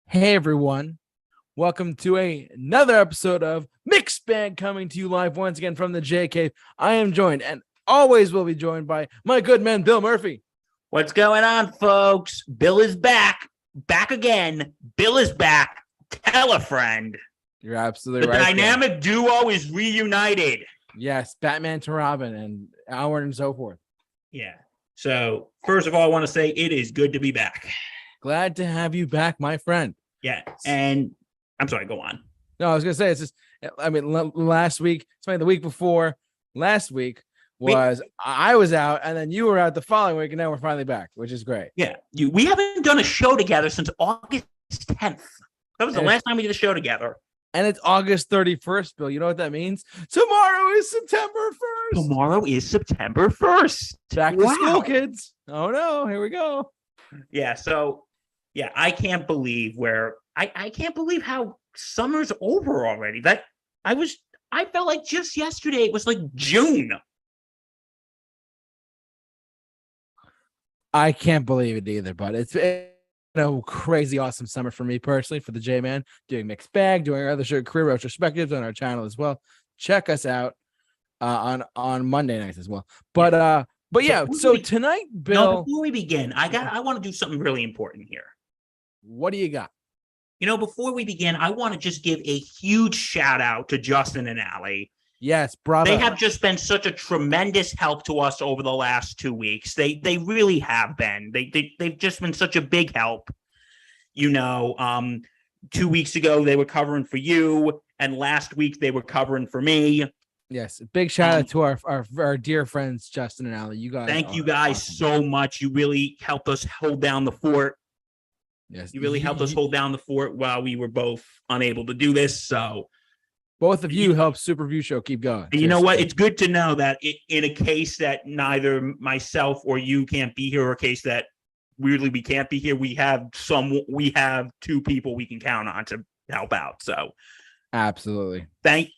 Hey everyone, welcome to another episode of Mixed Bag, coming to you live once again from the J Cave. I am joined and always will be joined by my good man Bill Murphy. What's going on, folks? Bill is back again. Bill is back. Tell a friend. You're absolutely The right. dynamic duo is reunited. Yes, Batman to Robin and Howard and so forth. Yeah. So first of all, I want to say it is good to be back. Glad to have you back, my friend. Yeah. And I'm sorry, go on. No, I was gonna say it's just. I mean, last week, the week before last week was I was out, and then you were out the following week, and now we're finally back, which is great. Yeah. We haven't done a show together since August 10th. That was the last time we did a show together. And it's August 31st, Bill. You know what that means? Tomorrow is September 1st. Tomorrow is September 1st. Back to school, kids. Oh no, here we go. Yeah. So yeah, I can't believe I can't believe how summer's over already. I felt like just yesterday it was like June. I can't believe it either, but it's been a crazy awesome summer for me personally, for the J-Man, doing Mixed Bag, doing our other show, career retrospectives on our channel as well. Check us out on Monday nights as well. But yeah, so tonight, Bill. Before we begin, I want to do something really important here. What do you got? Before we begin, I want to just give a huge shout out to Justin and Allie. Yes, bravo. They have just been such a tremendous help to us over the last 2 weeks. They really have been. They've just been such a big help. 2 weeks ago they were covering for you, and last week they were covering for me. Yes, big shout out to our dear friends Justin and Allie. You guys, thank you guys so much. You really helped us hold down the fort. Yes, you really helped us hold down the fort while we were both unable to do this. So both of you helped Super Review Show keep going. And you know what? It's good to know that in a case that neither myself or you can't be here, or a case that weirdly we can't be here, we have two people we can count on to help out. So absolutely. Thank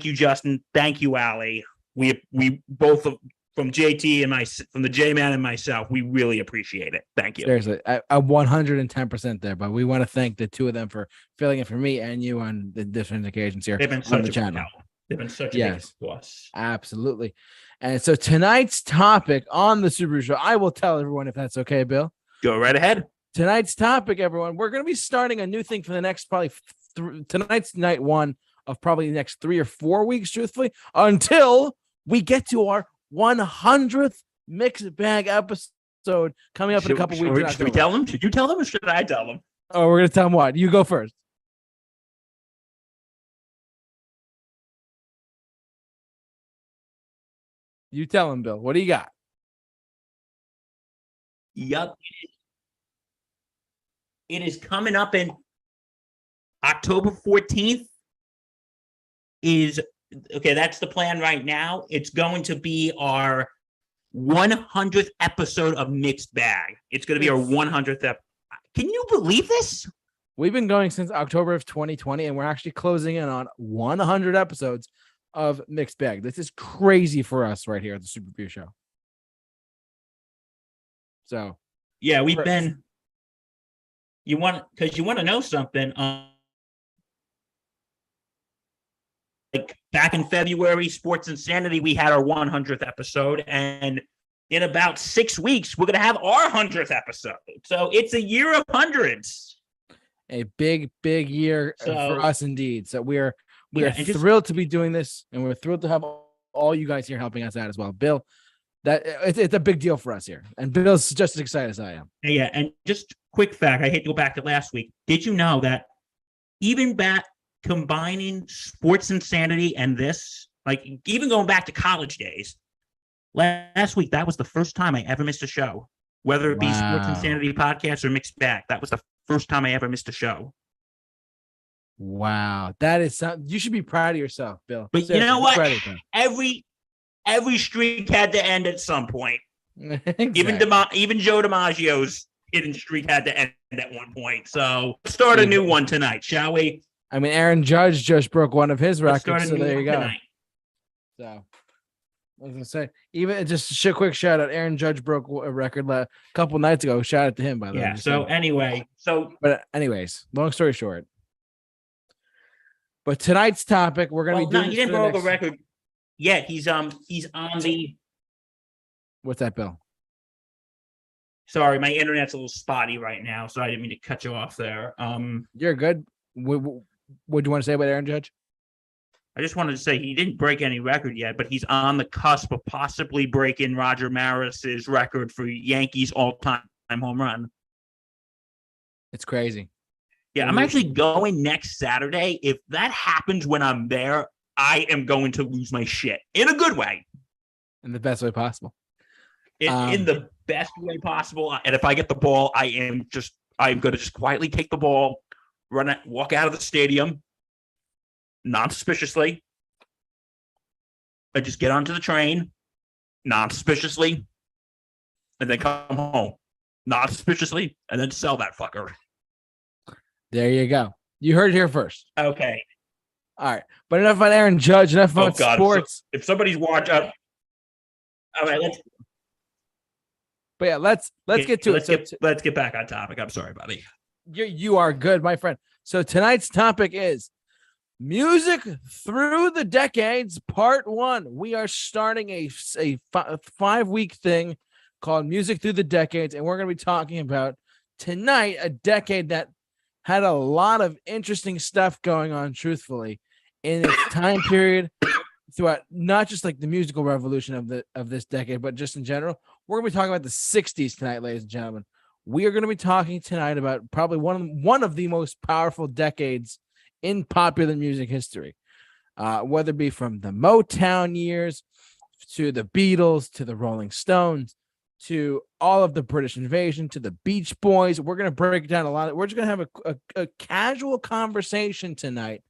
you, Justin. Thank you, Allie. We both from JT and from the J-Man and myself, we really appreciate it. Thank you. Seriously, I'm 110% there, but we want to thank the two of them for filling it for me and you on the different occasions here. They've been on the channel. They've been such a big help to us. Absolutely. And so tonight's topic on the Super Show, I will tell everyone if that's okay, Bill. Go right ahead. Tonight's topic, everyone, we're going to be starting a new thing for the next probably tonight's night one of probably the next 3 or 4 weeks, truthfully, until we get to our 100th Mixed Bag episode coming up in a couple weeks. Should we tell them? Should you tell them or should I tell them? Oh, we're going to tell them what? You go first. You tell them, Bill. What do you got? Yep. It is coming up in October 14th. That's the plan right now. It's going to be our 100th episode of Mixed Bag. It's going to be our 100th episode. Can you believe this? We've been going since October of 2020, and we're actually closing in on 100 episodes of Mixed Bag. This is crazy for us right here at the Super Review Show. So, yeah, we've been. You want to know something? Like back in February, Sports Insanity, we had our 100th episode, and in about 6 weeks, we're going to have our 100th episode. So it's a year of hundreds. A big year for us indeed. So we are thrilled to be doing this, and we're thrilled to have all you guys here helping us out as well. Bill, it's a big deal for us here, and Bill's just as excited as I am. Yeah, and just quick fact, I hate to go back to last week. Did you know that even back combining Sports Insanity and this, like even going back to college days, last week, that was the first time I ever missed a show, whether it be Sports Insanity podcast or Mixed Bag. That was the first time I ever missed a show. Wow. That is something you should be proud of yourself, Bill. But seriously, you know what? Every streak had to end at some point. Exactly. Even Joe DiMaggio's hidden streak had to end at one point. So let's start a new one tonight, shall we? I mean, Aaron Judge just broke one of his records, so there you go. Tonight. So I was gonna say, even just a quick shout out. Aaron Judge broke a record a couple nights ago. Shout out to him, by the way. Yeah. So anyway, but anyways, long story short. But tonight's topic, we're gonna be doing. No, he didn't break a record yet. He's on the. What's that, Bill? Sorry, my internet's a little spotty right now, so I didn't mean to cut you off there. You're good. What do you want to say about Aaron Judge? I just wanted to say he didn't break any record yet, but he's on the cusp of possibly breaking Roger Maris's record for Yankees all-time home run. It's crazy. Yeah, I'm actually going next Saturday. If that happens when I'm there, I am going to lose my shit in a good way. In the best way possible. In the best way possible. And if I get the ball, I'm going to just quietly take the ball, walk out of the stadium, non-suspiciously, and just get onto the train, non-suspiciously, and then come home, non-suspiciously, and then sell that fucker. There you go. You heard it here first. Okay. All right. But enough on Aaron Judge, enough on sports. If somebody's watching, all right, let's get to it. Let's get back on topic. I'm sorry, buddy. You are good, my friend. So tonight's topic is Music Through the Decades, Part 1. We are starting a 5-week thing called Music Through the Decades, and we're going to be talking about tonight a decade that had a lot of interesting stuff going on, truthfully, in its time period throughout, not just like the musical revolution of this decade, but just in general. We're going to be talking about the 60s tonight, ladies and gentlemen. We are going to be talking tonight about probably one of the most powerful decades in popular music history, whether it be from the Motown years to the Beatles to the Rolling Stones to all of the British invasion to the Beach Boys. We're going to break down a lot. We're just going to have a casual conversation tonight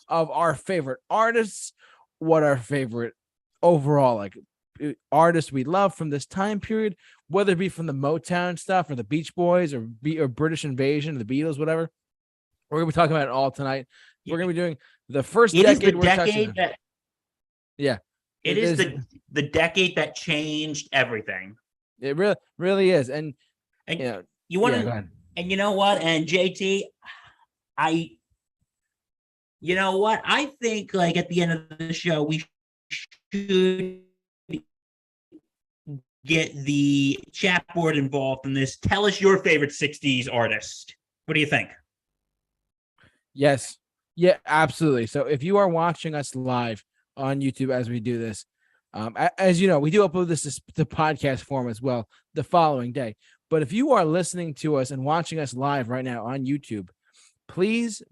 of our favorite artists, what our favorite overall like artists we love from this time period, whether it be from the Motown stuff or the Beach Boys or British invasion, the Beatles, whatever. We're going to be talking about it all tonight. We're going to be doing the first decade. It is the decade that changed everything. It really is. And you want to, and you know what? And JT, I think like at the end of the show, we should get the chat board involved in this. Tell us your favorite 60s artist. What do you think? Yes. Yeah, absolutely. So if you are watching us live on YouTube as we do this, as you know, we do upload this to podcast form as well the following day. But if you are listening to us and watching us live right now on YouTube, please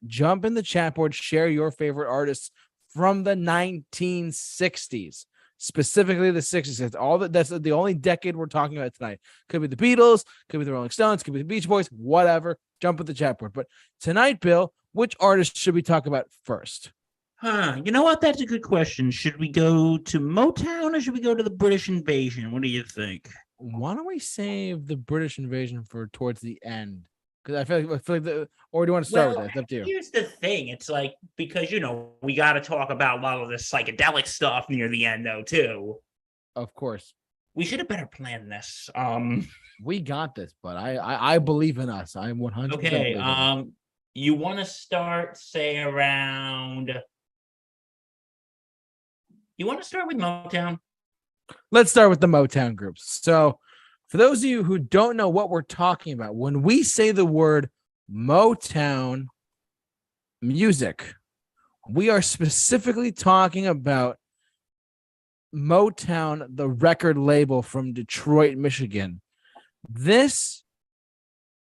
jump in the chat board, share your favorite artists from the 1960s, specifically the 60s. That's the only decade we're talking about tonight. Could be the Beatles, could be the Rolling Stones, could be the Beach Boys, whatever. Jump in the chat board. But tonight, Bill, which artist should we talk about first? You know what? That's a good question. Should we go to Motown or should we go to the British invasion? What do you think? Why don't we save the British invasion for towards the end? Because I feel like or do you want to start with that? It's up to you. Here's the thing. It's like, because, we got to talk about a lot of this psychedelic stuff near the end, though, too. Of course. We should have better planned this. We got this, but I believe in us. I'm 100%. Okay. You want to start, say, around... You want to start with Motown? Let's start with the Motown groups. So for those of you who don't know what we're talking about, when we say the word Motown music, we are specifically talking about Motown, the record label from Detroit, Michigan. This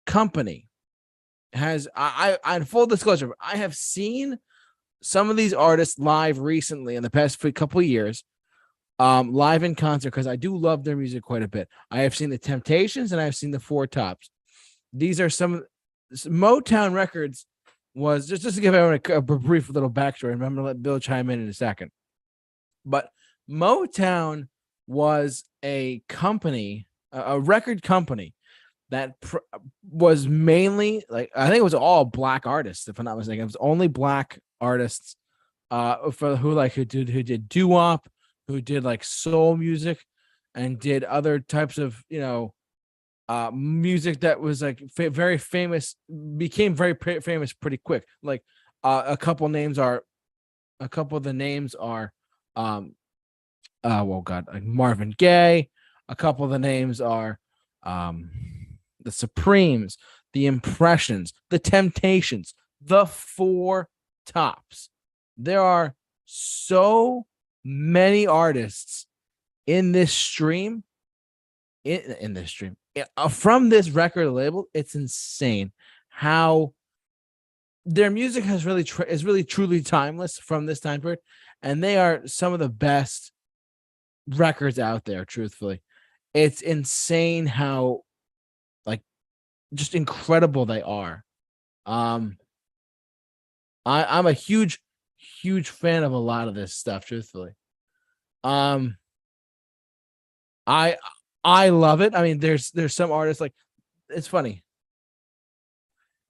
company has, I full disclosure, I have seen some of these artists live recently in the past couple of years, live in concert, because I do love their music quite a bit. I have seen the Temptations and I've seen the Four Tops. These are some Motown records. Was just to give everyone a brief little backstory. I'm going to let Bill chime in a second. But Motown was a company, a record company that was mainly like, I think it was all black artists, if I'm not mistaken. It was only black artists who did doo-wop, who did like soul music and did other types of, music that was like very famous, became very famous pretty quick. Like a couple of the names are, well, God, like Marvin Gaye. A couple of the names are, the Supremes, the Impressions, the Temptations, the Four Tops. There are so many artists in this stream, from this record label. It's insane how their music is really truly timeless from this time period, and they are some of the best records out there. Truthfully, it's insane how just incredible they are. I'm a huge fan of a lot of this stuff, truthfully. I love it. I mean, there's some artists, like, it's funny.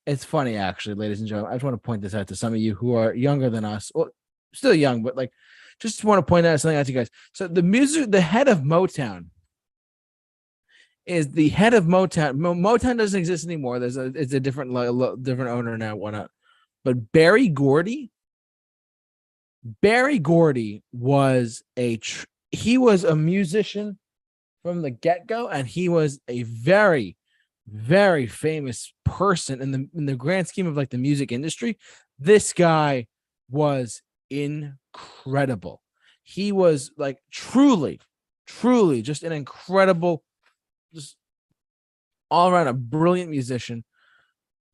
It's funny, actually, ladies and gentlemen. I just want to point this out to some of you who are younger than us. Well, still young, but like, just want to point out something out to you guys. So the head of Motown is the head of Motown. Motown doesn't exist anymore. It's a different owner now, whatnot. But Berry Gordy was he was a musician from the get-go, and he was a very, very famous person in the grand scheme of like the music industry. This guy was incredible. He was like truly just an incredible, just all around a brilliant musician.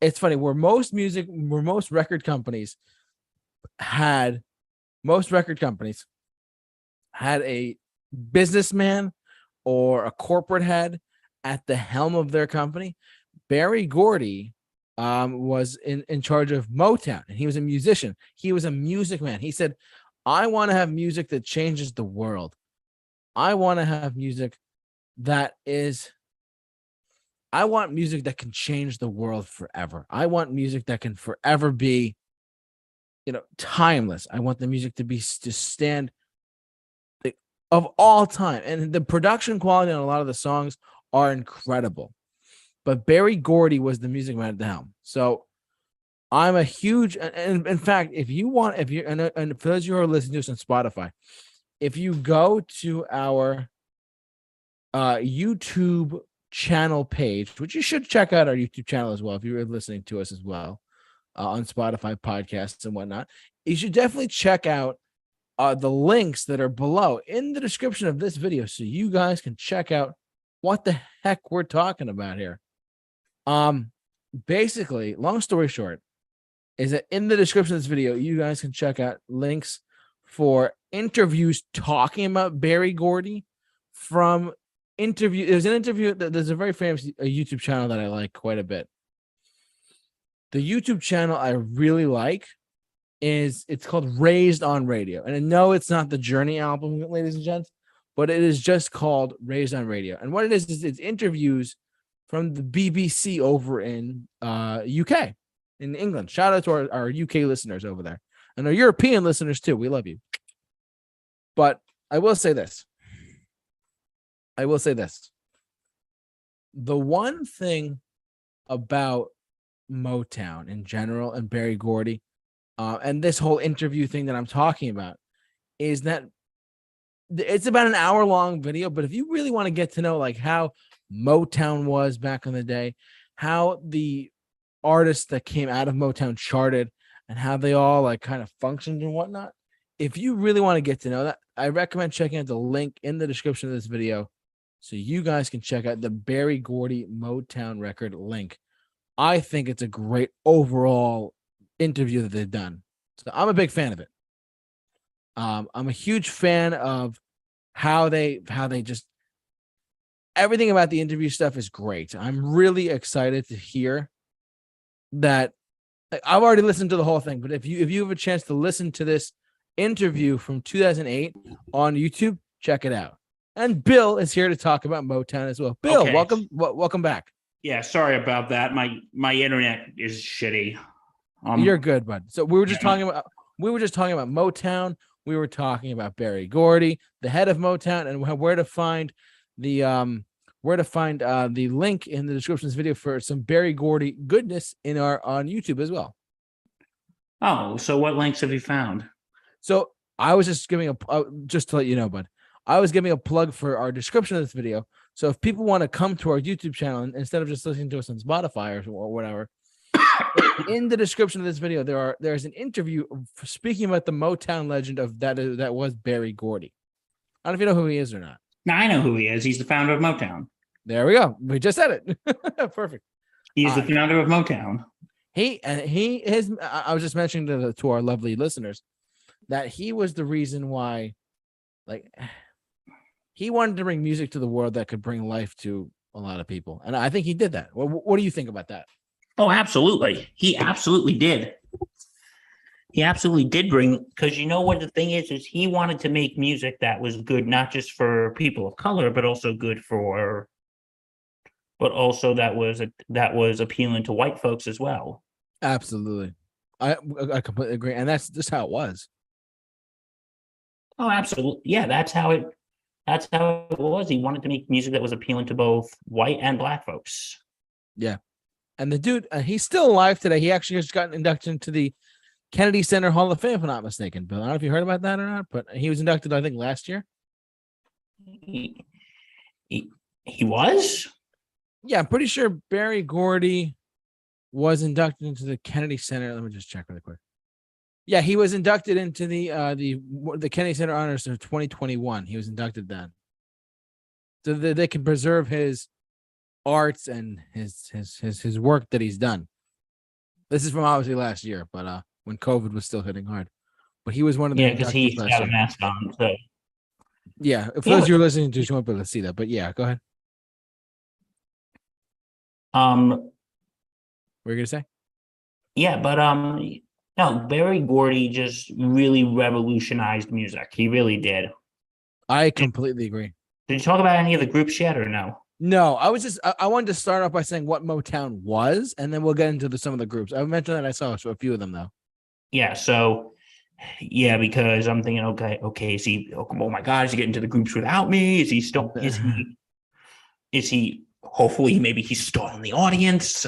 It's funny, where most record companies had a businessman or a corporate head at the helm of their company. Berry Gordy was in charge of Motown, and he was a musician. He was a music man. He said, I want to have music that changes the world. I want music that can change the world forever. I want music that can forever be, timeless. I want the music to stand of all time. And the production quality on a lot of the songs are incredible. But Berry Gordy was the music man at the helm. So I'm a huge, and in fact, and for those of you who are listening to us on Spotify, if you go to our YouTube channel page, which you should check out our YouTube channel as well, if you're listening to us as well on Spotify podcasts and whatnot, you should definitely check out the links that are below in the description of this video, so you guys can check out what the heck we're talking about here. Basically, long story short, is that in the description of this video, you guys can check out links for interviews talking about Berry Gordy. There's an interview. There's a very famous YouTube channel that I like quite a bit. The YouTube channel I really like it's called Raised on Radio. And no, it's not the Journey album, ladies and gents, but it is just called Raised on Radio. And what it is it's interviews from the BBC over in UK, in England. Shout out to our UK listeners over there, and our European listeners too. We love you. But I will say this. The one thing about Motown in general and Berry Gordy, and this whole interview thing that I'm talking about, is that it's about an hour-long video. But if you really want to get to know like how Motown was back in the day, how the artists that came out of Motown charted, and how they all like kind of functioned and whatnot, if you really want to get to know that, I recommend checking out the link in the description of this video so you guys can check out the Berry Gordy Motown record link. I think it's a great overall interview that they've done. So I'm a big fan of it. I'm a huge fan of how they just, everything about the interview stuff is great. I'm really excited to hear that. I've already listened to the whole thing, but if you have a chance to listen to this interview from 2008 on YouTube, check it out. And Bill is here to talk about Motown as well. Bill, okay. Welcome back. Yeah, sorry about that. My internet is shitty. You're good, bud. So we were just talking about Motown. we were talking about Berry Gordy, the head of Motown, and where to find the link in the description of this video for some Berry Gordy goodness in our on YouTube as well. Oh, so what links have you found? So I was just giving just to let you know, bud, I was giving a plug for our description of this video. So if people want to come to our YouTube channel instead of just listening to us on Spotify or whatever, in the description of this video, there's an interview speaking about the Motown legend of that was Berry Gordy. I don't know if you know who he is or not. Now I know who he is. He's the founder of Motown. There we go. We just said it. Perfect. He's the founder of Motown. I was just mentioning to our lovely listeners that he was the reason why, like, he wanted to bring music to the world that could bring life to a lot of people, and I think he did that. What do you think about that? Oh, absolutely. He absolutely did. He absolutely did bring, because you know what the thing is he wanted to make music that was good, not just for people of color, but also that was appealing to white folks as well. Absolutely. I completely agree. And that's just how it was. Oh, absolutely. Yeah, that's how it was. He wanted to make music that was appealing to both white and black folks. Yeah. And the dude, he's still alive today. He actually just got inducted into the Kennedy Center Hall of Fame, if I'm not mistaken. Bill, I don't know if you heard about that or not, but he was inducted, I think, last year. He was? Yeah, I'm pretty sure Berry Gordy was inducted into the Kennedy Center. Let me just check really quick. Yeah, he was inducted into the Kennedy Center Honors of 2021. He was inducted then, so that they can preserve his arts and his work that he's done. This is from obviously last year, but when COVID was still hitting hard. But he was one of the because he's got a mask on. So. Yeah, for those you're listening to, you won't be able to see that. But yeah, go ahead. What were you gonna say? Yeah, but no, Berry Gordy just really revolutionized music. He really did. I completely agree. Did you talk about any of the groups yet, or no? No, I wanted to start off by saying what Motown was, and then we'll get into some of the groups. I mentioned that I saw a few of them though. Yeah, so yeah, because I'm thinking, okay, is he? Oh my God, is he getting to the groups without me? Is he still? Is he? Hopefully, maybe he's still in the audience.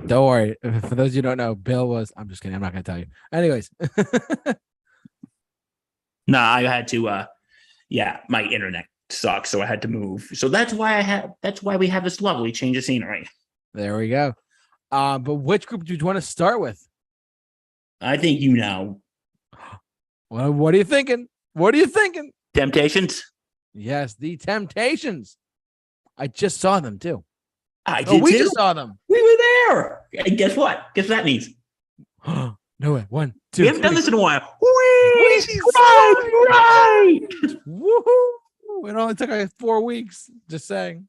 Don't worry. For those you don't know, Bill was. I'm just kidding. I'm not going to tell you. Anyways. No, I had to. Yeah, my internet sucks, so I had to move. So that's why we have this lovely change of scenery. There we go. But which group do you want to start with? I think you know. Well, what are you thinking? What are you thinking? Temptations? Yes, the Temptations. I just saw them too. We just saw them. We were there. And guess what? Guess what that means? No way. 1, 2. We haven't done this in a while. We swiped right. Woohoo! It only took like 4 weeks. Just saying.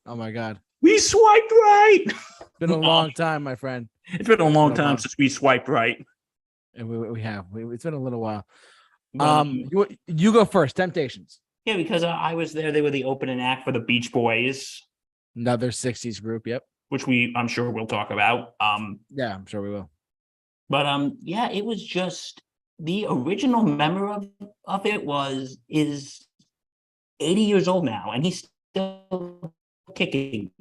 Oh my God. We swiped right. It's been a long time, my friend. It's been a long time since we swiped right. And we have. It's been a little while. You go first. Temptations. Yeah, because I was there. They were the opening act for the Beach Boys. Another 60s group. Yep. Which I'm sure we'll talk about. Yeah, I'm sure we will. But yeah, it was just the original memory of it is 80 years old now, and he's still kicking.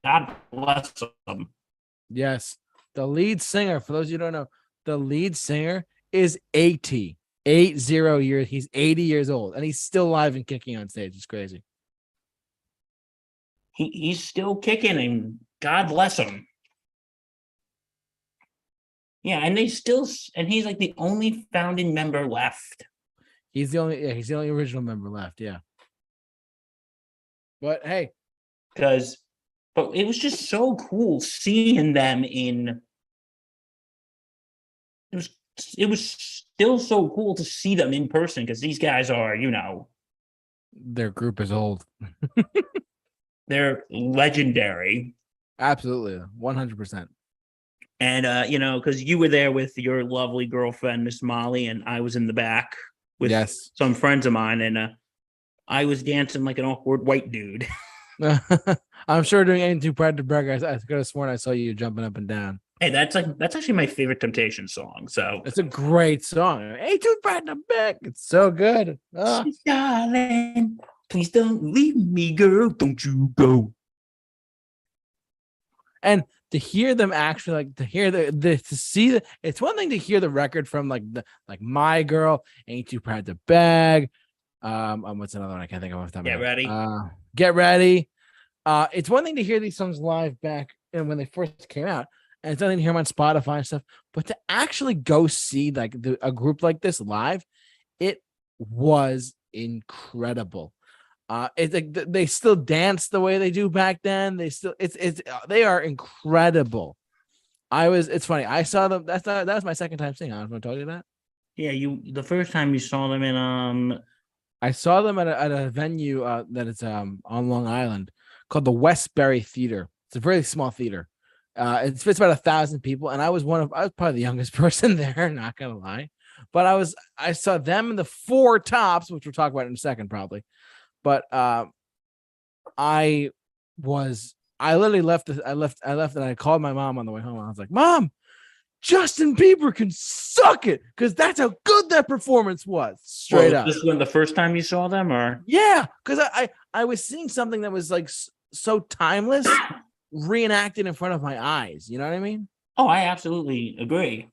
God bless him. Yes. The lead singer, for those of you who don't know, the lead singer is 80 years. He's 80 years old, and he's still alive and kicking on stage. It's crazy. He's still kicking, and God bless him. Yeah, and he's like the only founding member left. He's the only original member left. Yeah. But hey, but it was just so cool seeing them in. It was still so cool to see them in person because these guys are, their group is old. They're legendary. Absolutely, 100%. And because you were there with your lovely girlfriend, Miss Molly, and I was in the back with some friends of mine, and I was dancing like an awkward white dude. I'm sure doing anything too proud to brag. I could have sworn I saw you jumping up and down. Hey, that's actually my favorite Temptation song. So, It's a great song. Hey, too bad to back. It's so good. Ah. darling, please don't leave me, girl. Don't you go. And to hear them actually like to hear to see it's one thing to hear the record from like My Girl, Ain't Too Proud to Bag. What's another one I can't think of off the top of my Get head? ready. Get Ready. It's one thing to hear these songs live back and when they first came out, and it's nothing to hear them on Spotify and stuff, but to actually go see like a group like this live, it was incredible. It's like they still dance the way they do back then. They are incredible. It's funny. I saw them. That was my second time seeing. I don't know if I told you that. Yeah, the first time you saw them in I saw them at a venue that is on Long Island called the Westbury Theater. It's a very small theater. It fits about 1,000 people, and I was probably the youngest person there. Not gonna lie, but I saw them in the Four Tops, which we'll talk about in a second probably. But I literally left. I left, and I called my mom on the way home. I was like, "Mom, Justin Bieber can suck it," because that's how good that performance was. Straight up. This was the first time you saw them, or Yeah, because I was seeing something that was like so timeless, reenacted in front of my eyes. You know what I mean? oh, I absolutely agree.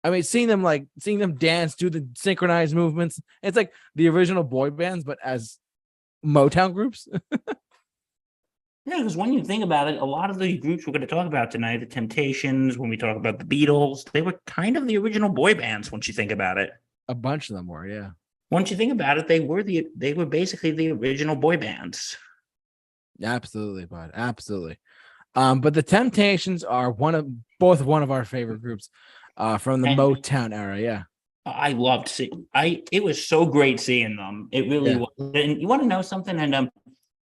I mean, seeing them dance, do the synchronized movements. It's like the original boy bands, but as Motown groups. Yeah, because when you think about it, a lot of the groups we're going to talk about tonight, the Temptations, when we talk about the Beatles, they were kind of the original boy bands. Once you think about it, A bunch of them were, yeah. once you think about it, they were basically the original boy bands. Absolutely, bud. Absolutely. But the Temptations are one of our favorite groups from the Motown era. Yeah. I loved seeing. It was so great seeing them. It really was. And you want to know something? And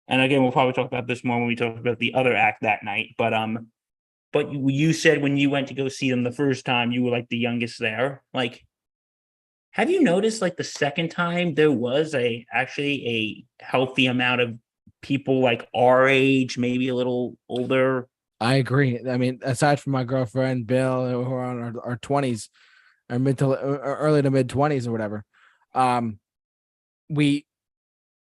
again, we'll probably talk about this more when we talk about the other act that night. But you said when you went to go see them the first time, you were like the youngest there. Like, have you noticed like the second time there was actually a healthy amount of people like our age, maybe a little older? I agree. I mean, aside from my girlfriend Bill, who are on our 20s, or early to mid 20s or whatever,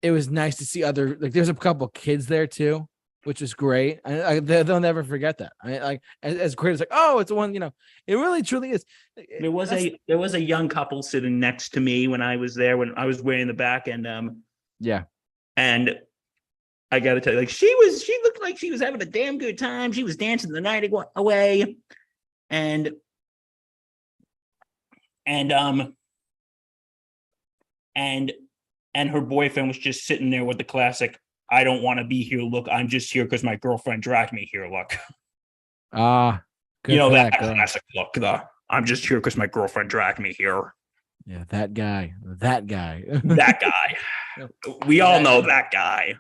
it was nice to see other, like there's a couple kids there too, which is great. They'll never forget that. I mean, like as great as like, oh, it's the one, it really truly is. There was a young couple sitting next to me when I was there, when I was way in the back, and yeah. And I gotta tell you, like she looked like she was having a damn good time. She was dancing the night away. And her boyfriend was just sitting there with the classic, I don't want to be here look, I'm just here because my girlfriend dragged me here look. That classic look, I'm just here because my girlfriend dragged me here. Yeah, that guy. That guy. We all know that guy.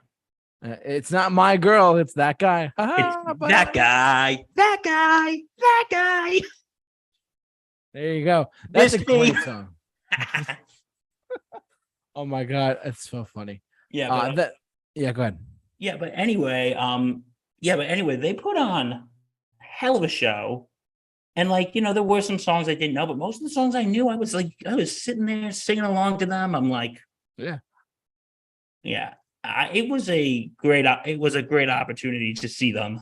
It's not my girl, it's that guy. That guy. There you go. That's a great song. Oh my god, that's so funny. Yeah. Go ahead. Yeah, but anyway, they put on a hell of a show. And there were some songs I didn't know, but most of the songs I knew, I was sitting there singing along to them. I'm like, yeah. It was a great opportunity to see them.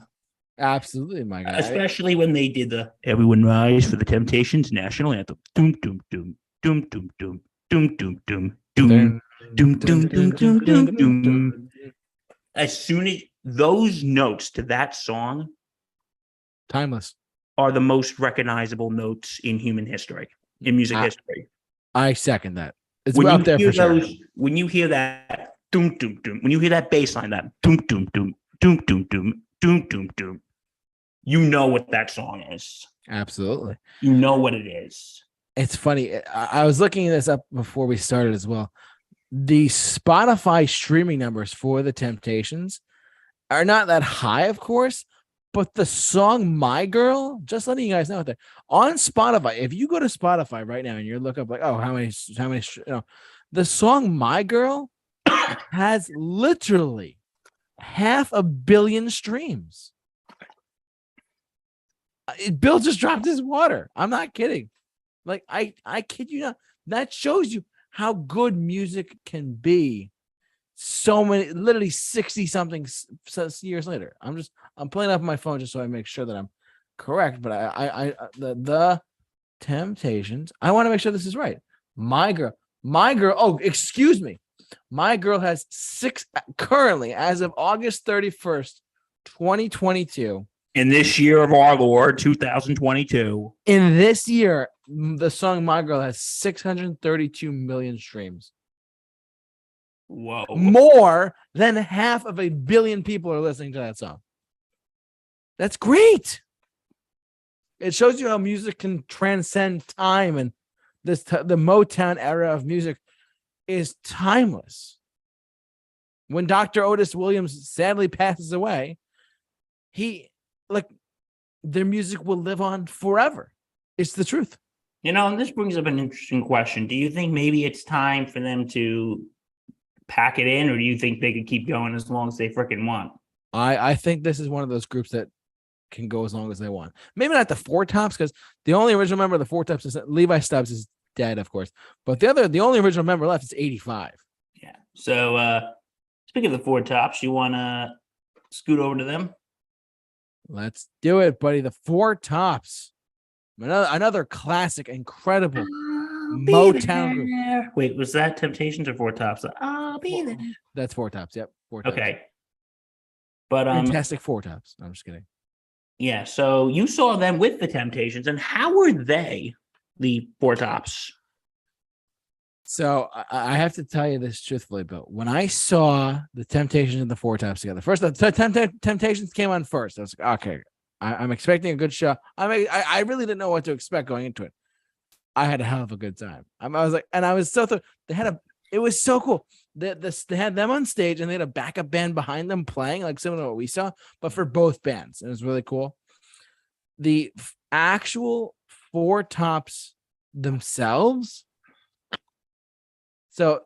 Absolutely, my guy. Especially when they did the "Everyone Rise for the Temptations" national anthem. Doom doom doom doom doom doom doom doom doom doom doom doom doom doom doom. As soon as those notes to that song, timeless, are the most recognizable notes in human history, in music history. I second that. It's up there for sure. When you hear that doom doom doom, when you hear that bass line, that doom doom doom doom doom doom doom doom doom, you know what that song is. Absolutely. You know what it is. It's funny. I was looking this up before we started as well. The Spotify streaming numbers for the Temptations are not that high, of course, but the song "My Girl," just letting you guys know that on Spotify, if you go to Spotify right now and you look up like, oh, how many, the song "My Girl" has literally 500 million streams. Bill just dropped his water. I'm not kidding. Like I kid you not. That shows you how good music can be. So many, literally 60 something years later. I'm playing up my phone just so I make sure that I'm correct. But the Temptations. I want to make sure this is right. My girl. Oh, excuse me. My girl has currently, as of August 31st, 2022. In this year of our Lord, 2022. In this year, the song My Girl has 632 million streams. Whoa. More than 500 million people are listening to that song. That's great. It shows you how music can transcend time, and the Motown era of music is timeless. When Dr. Otis Williams sadly passes away, their music will live on forever. It's the truth. And this brings up an interesting question. Do you think maybe it's time for them to pack it in, or do you think they could keep going as long as they freaking want? I think this is one of those groups that can go as long as they want. Maybe not the Four Tops, because the only original member of the Four Tops is Levi Stubbs is dead, of course. But the only original member left is 85. Yeah. So speaking of the Four Tops, you want to scoot over to them? Let's do it, buddy. The Four Tops. Another classic, incredible Motown group. Wait, was that Temptations or Four Tops? I'll be there. That's Four Tops. Yep. Four Tops. Okay. But fantastic Four Tops. I'm just kidding. Yeah, so you saw them with the Temptations, and how were they, the Four Tops? So I have to tell you this truthfully, Bill. When I saw the Temptations and the Four Tops together, first the Temptations came on first. I was like, okay, I'm expecting a good show. I really didn't know what to expect going into it. I had a hell of a good time. I was like, and I was so it was so cool. They had them on stage, and they had a backup band behind them playing, like similar to what we saw, but for both bands. And it was really cool. The actual Four Tops themselves. So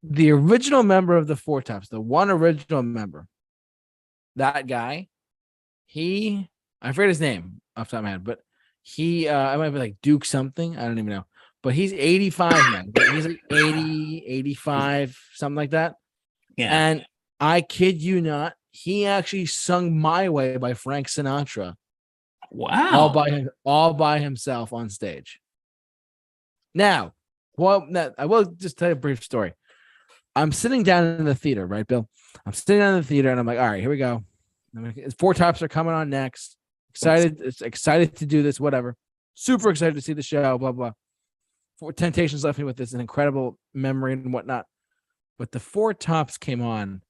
the original member of the Four Tops, the one original member, that guy, I forget his name off the top of my head, but I might be like Duke something. I don't even know. But he's 85 now. He's like 80, 85, something like that. Yeah. And I kid you not, he actually sung My Way by Frank Sinatra. Wow. All by himself on stage. Now, I will just tell you a brief story. I'm sitting down in the theater, right, Bill? I'm sitting down in the theater, and I'm like, all right, here we go. Four Tops are coming on next. Excited to do this, whatever. Super excited to see the show, blah, blah. Temptations left me with this an incredible memory and whatnot. But the Four Tops came on,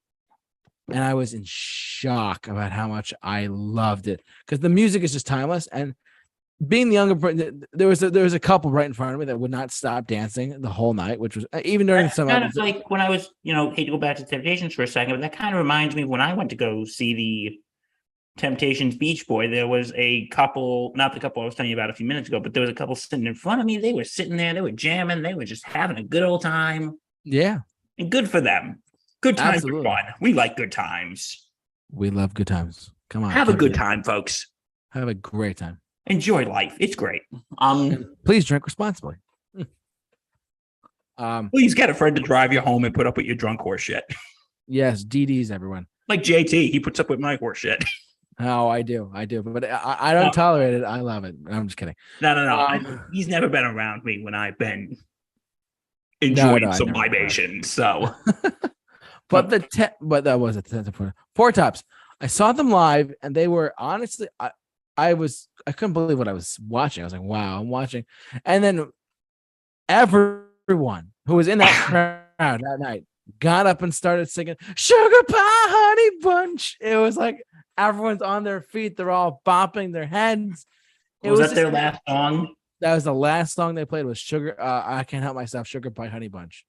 and I was in shock about how much I loved it, because the music is just timeless. And being the younger person, there was a couple right in front of me that would not stop dancing the whole night, which was even during some kind of like when I was, hate to go back to Temptations for a second, but that kind of reminds me of when I went to go see the Temptations Beach Boy. There was a couple, not the couple I was telling you about a few minutes ago, but there was a couple sitting in front of me. They were sitting there, they were jamming, they were just having a good old time. Yeah. And good for them. Good times Absolutely. are fun. We like good times. We love good times. Come on. Have a good time, folks. Have a great time. Enjoy life. It's great. Please drink responsibly. Please get a friend to drive you home and put up with your drunk horse shit. Yes, DDs, everyone. Like JT, he puts up with my horse shit. Oh, I do. But I don't tolerate it. I love it. I'm just kidding. No. He's never been around me when I've been enjoying some libations. So, but that was a Four Tops. I saw them live, and they were honestly, I couldn't believe what I was watching. I was like, wow, I'm watching. And then everyone who was in that crowd that night got up and started singing Sugar Pie Honey Bunch. It was like everyone's on their feet. They're all bopping their heads. Was that their last song? That was the last song they played, was Sugar. I Can't Help Myself, Sugar Pie Honey Bunch.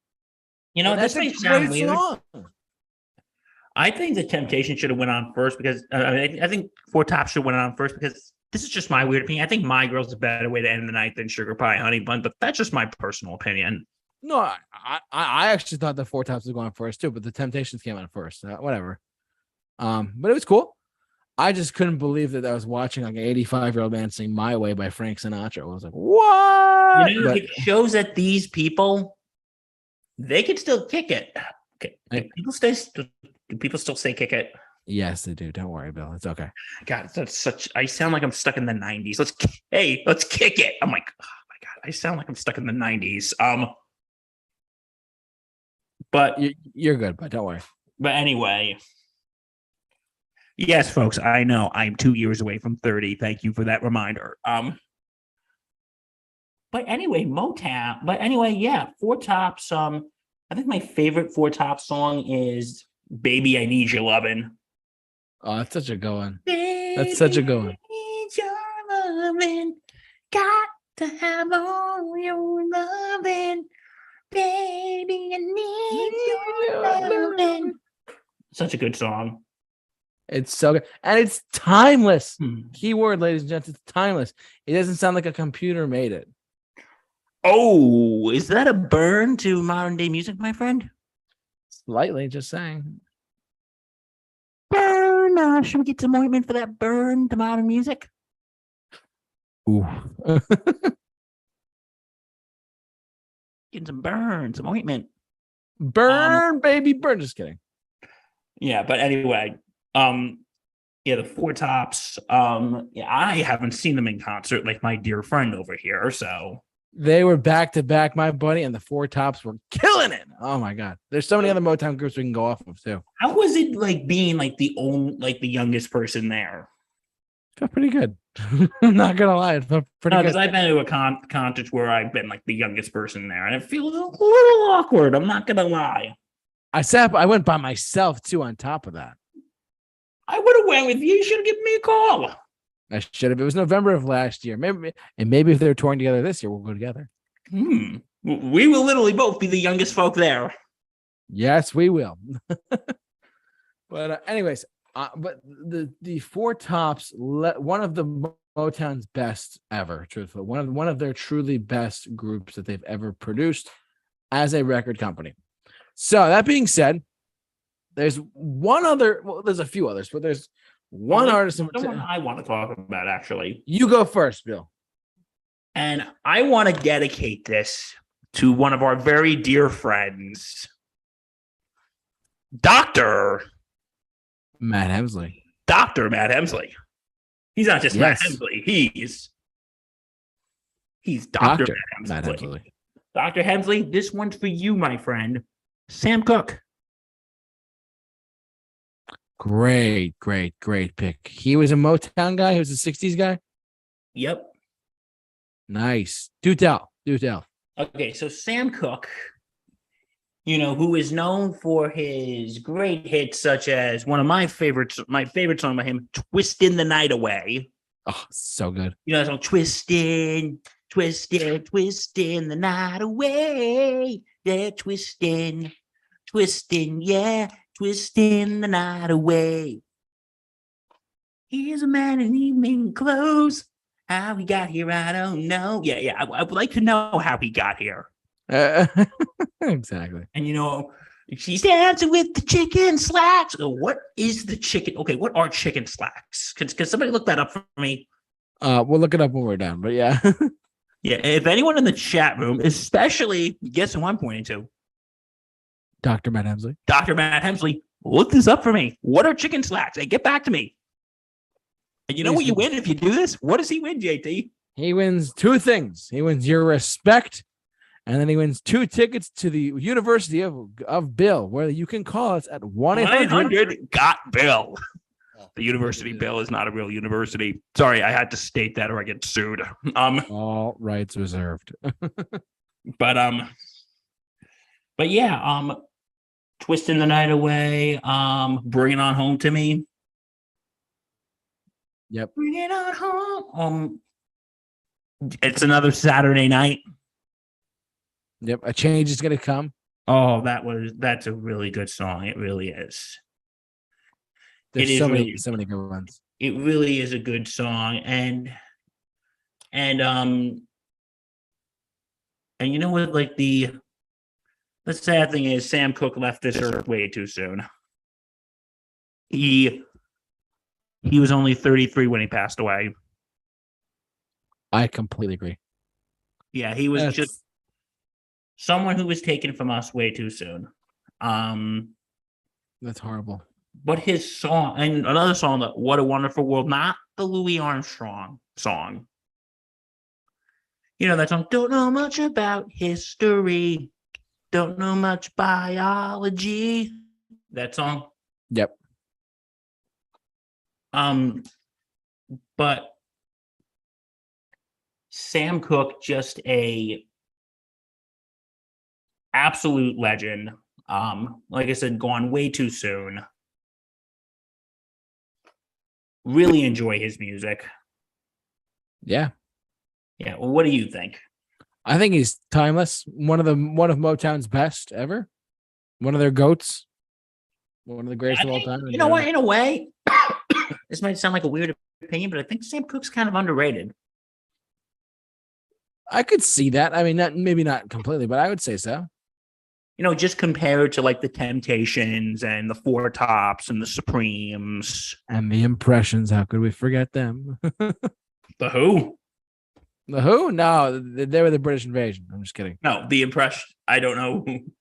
This may sound weird. I think the Temptations should have went on first, because I think Four Tops should have went on first, because this is just my weird opinion. I think My Girl's a better way to end the night than Sugar Pie Honey Bun, but that's just my personal opinion. No, I actually thought the Four Tops was going first too, but the Temptations came on first. Whatever. But it was cool. I just couldn't believe that I was watching like an 85-year-old man sing "My Way" by Frank Sinatra. I was like, what? You know, it shows that these people, they can still kick it. Okay. Do people still say kick it? Yes, they do. Don't worry, Bill. It's okay. God, that's such. I sound like I'm stuck in the 90s. Let's kick it. I'm like, oh my God, I sound like I'm stuck in the 90s. But You're good, but don't worry. But anyway, yes, folks, I know I'm 2 years away from 30. Thank you for that reminder. But anyway, Motown. But anyway, yeah, Four Tops. I think my favorite Four Tops song is "Baby, I Need Your Lovin'." Oh, that's such a good one. That's such a good one. Need your lovin', got to have all your lovin', baby, I need your lovin'. Such a good song. It's so good. And it's timeless. Keyword, ladies and gents, it's timeless. It doesn't sound like a computer made it. Oh, is that a burn to modern day music, my friend? Slightly, just saying. Burn. Should we get some ointment for that burn to modern music? Ooh. Getting some burn, some ointment. Burn, baby, burn. Just kidding. Yeah, but anyway, yeah, the Four Tops. Yeah, I haven't seen them in concert like my dear friend over here. So they were back to back, my buddy, and the Four Tops were killing it. Oh my God. There's so many other Motown groups we can go off of too. How was it like being like the youngest person there? Felt pretty good. I'm not gonna lie, it felt pretty good. Because I've been to a concert where I've been like the youngest person there, and it feels a little awkward. I'm not gonna lie. I went by myself too. On top of that, I would have went with you. You should have given me a call. I should have. It was November of last year. Maybe if they're touring together this year, we'll go together. We will literally both be the youngest folk there. Yes, we will. But anyways, but the Four Tops, one of the Motown's best ever, truthfully, one of their truly best groups that they've ever produced as a record company. So that being said, there's one other. Well, there's a few others, but there's one artist. Someone I want to talk about, actually. You go first, Bill. And I want to dedicate this to one of our very dear friends, Dr. Matt Hemsley. Dr. Matt Hemsley. He's not just Matt Hemsley. He's Dr. Matt Hemsley. Dr. Hemsley, this one's for you, my friend. Sam Cooke. Great pick. He was a Motown guy. He was a 60s guy. Yep. Nice. Do tell. Okay, so Sam Cooke, who is known for his great hits, such as one of my favorite song by him, "Twistin' the Night Away." Oh, so good. So twisting the night away. Yeah, twisting, yeah, twisting the night away. Here's a man in evening clothes. How he got here, I don't know. Yeah. I would like to know how he got here. Exactly. And she's dancing with the chicken slacks. What is the chicken? Okay, what are chicken slacks? Can somebody look that up for me? We'll look it up when we're done. But yeah. Yeah, if anyone in the chat room, especially, guess who I'm pointing to? Dr. Matt Hemsley. Dr. Matt Hemsley, look this up for me. What are chicken slacks? Hey, get back to me. And you know what you win if you do this? What does he win, JT? He wins two things. He wins your respect, and then he wins 2 tickets to the University of Bill, where you can call us at 1-800-GOT-BILL. The University Bill is not a real university. Sorry, I had to state that or I get sued. All rights reserved. But yeah, Twisting the Night Away, Bring It On Home to Me. Yep. Bring it on home. It's Another Saturday Night. Yep. A Change Is Gonna Come. Oh, that's a really good song. It really is. There's so many good ones. It really is a good song. And you know what, like the sad thing is Sam Cooke left this earth way too soon. He He was only 33 when he passed away. I completely agree. Yeah, he was just someone who was taken from us way too soon. That's horrible. But his song, and another song, that What a Wonderful World, not the Louis Armstrong song. You know that song, don't know much about history, don't know much biology. That song. Yep. But Sam Cooke, just a absolute legend. Like I said, gone way too soon. Really enjoy his music. Yeah. Yeah. Well, what do you think? I think he's timeless. One of Motown's best ever. One of their goats. One of the greatest of all time. You know what? In a way, this might sound like a weird opinion, but I think Sam Cooke's kind of underrated. I could see that. I mean, maybe not completely, but I would say so. You know, just compared to like the Temptations and the Four Tops and the Supremes and the Impressions. How could we forget them? The Who? The Who? No, they were the British Invasion. I'm just kidding. No, the Impression. I don't know who.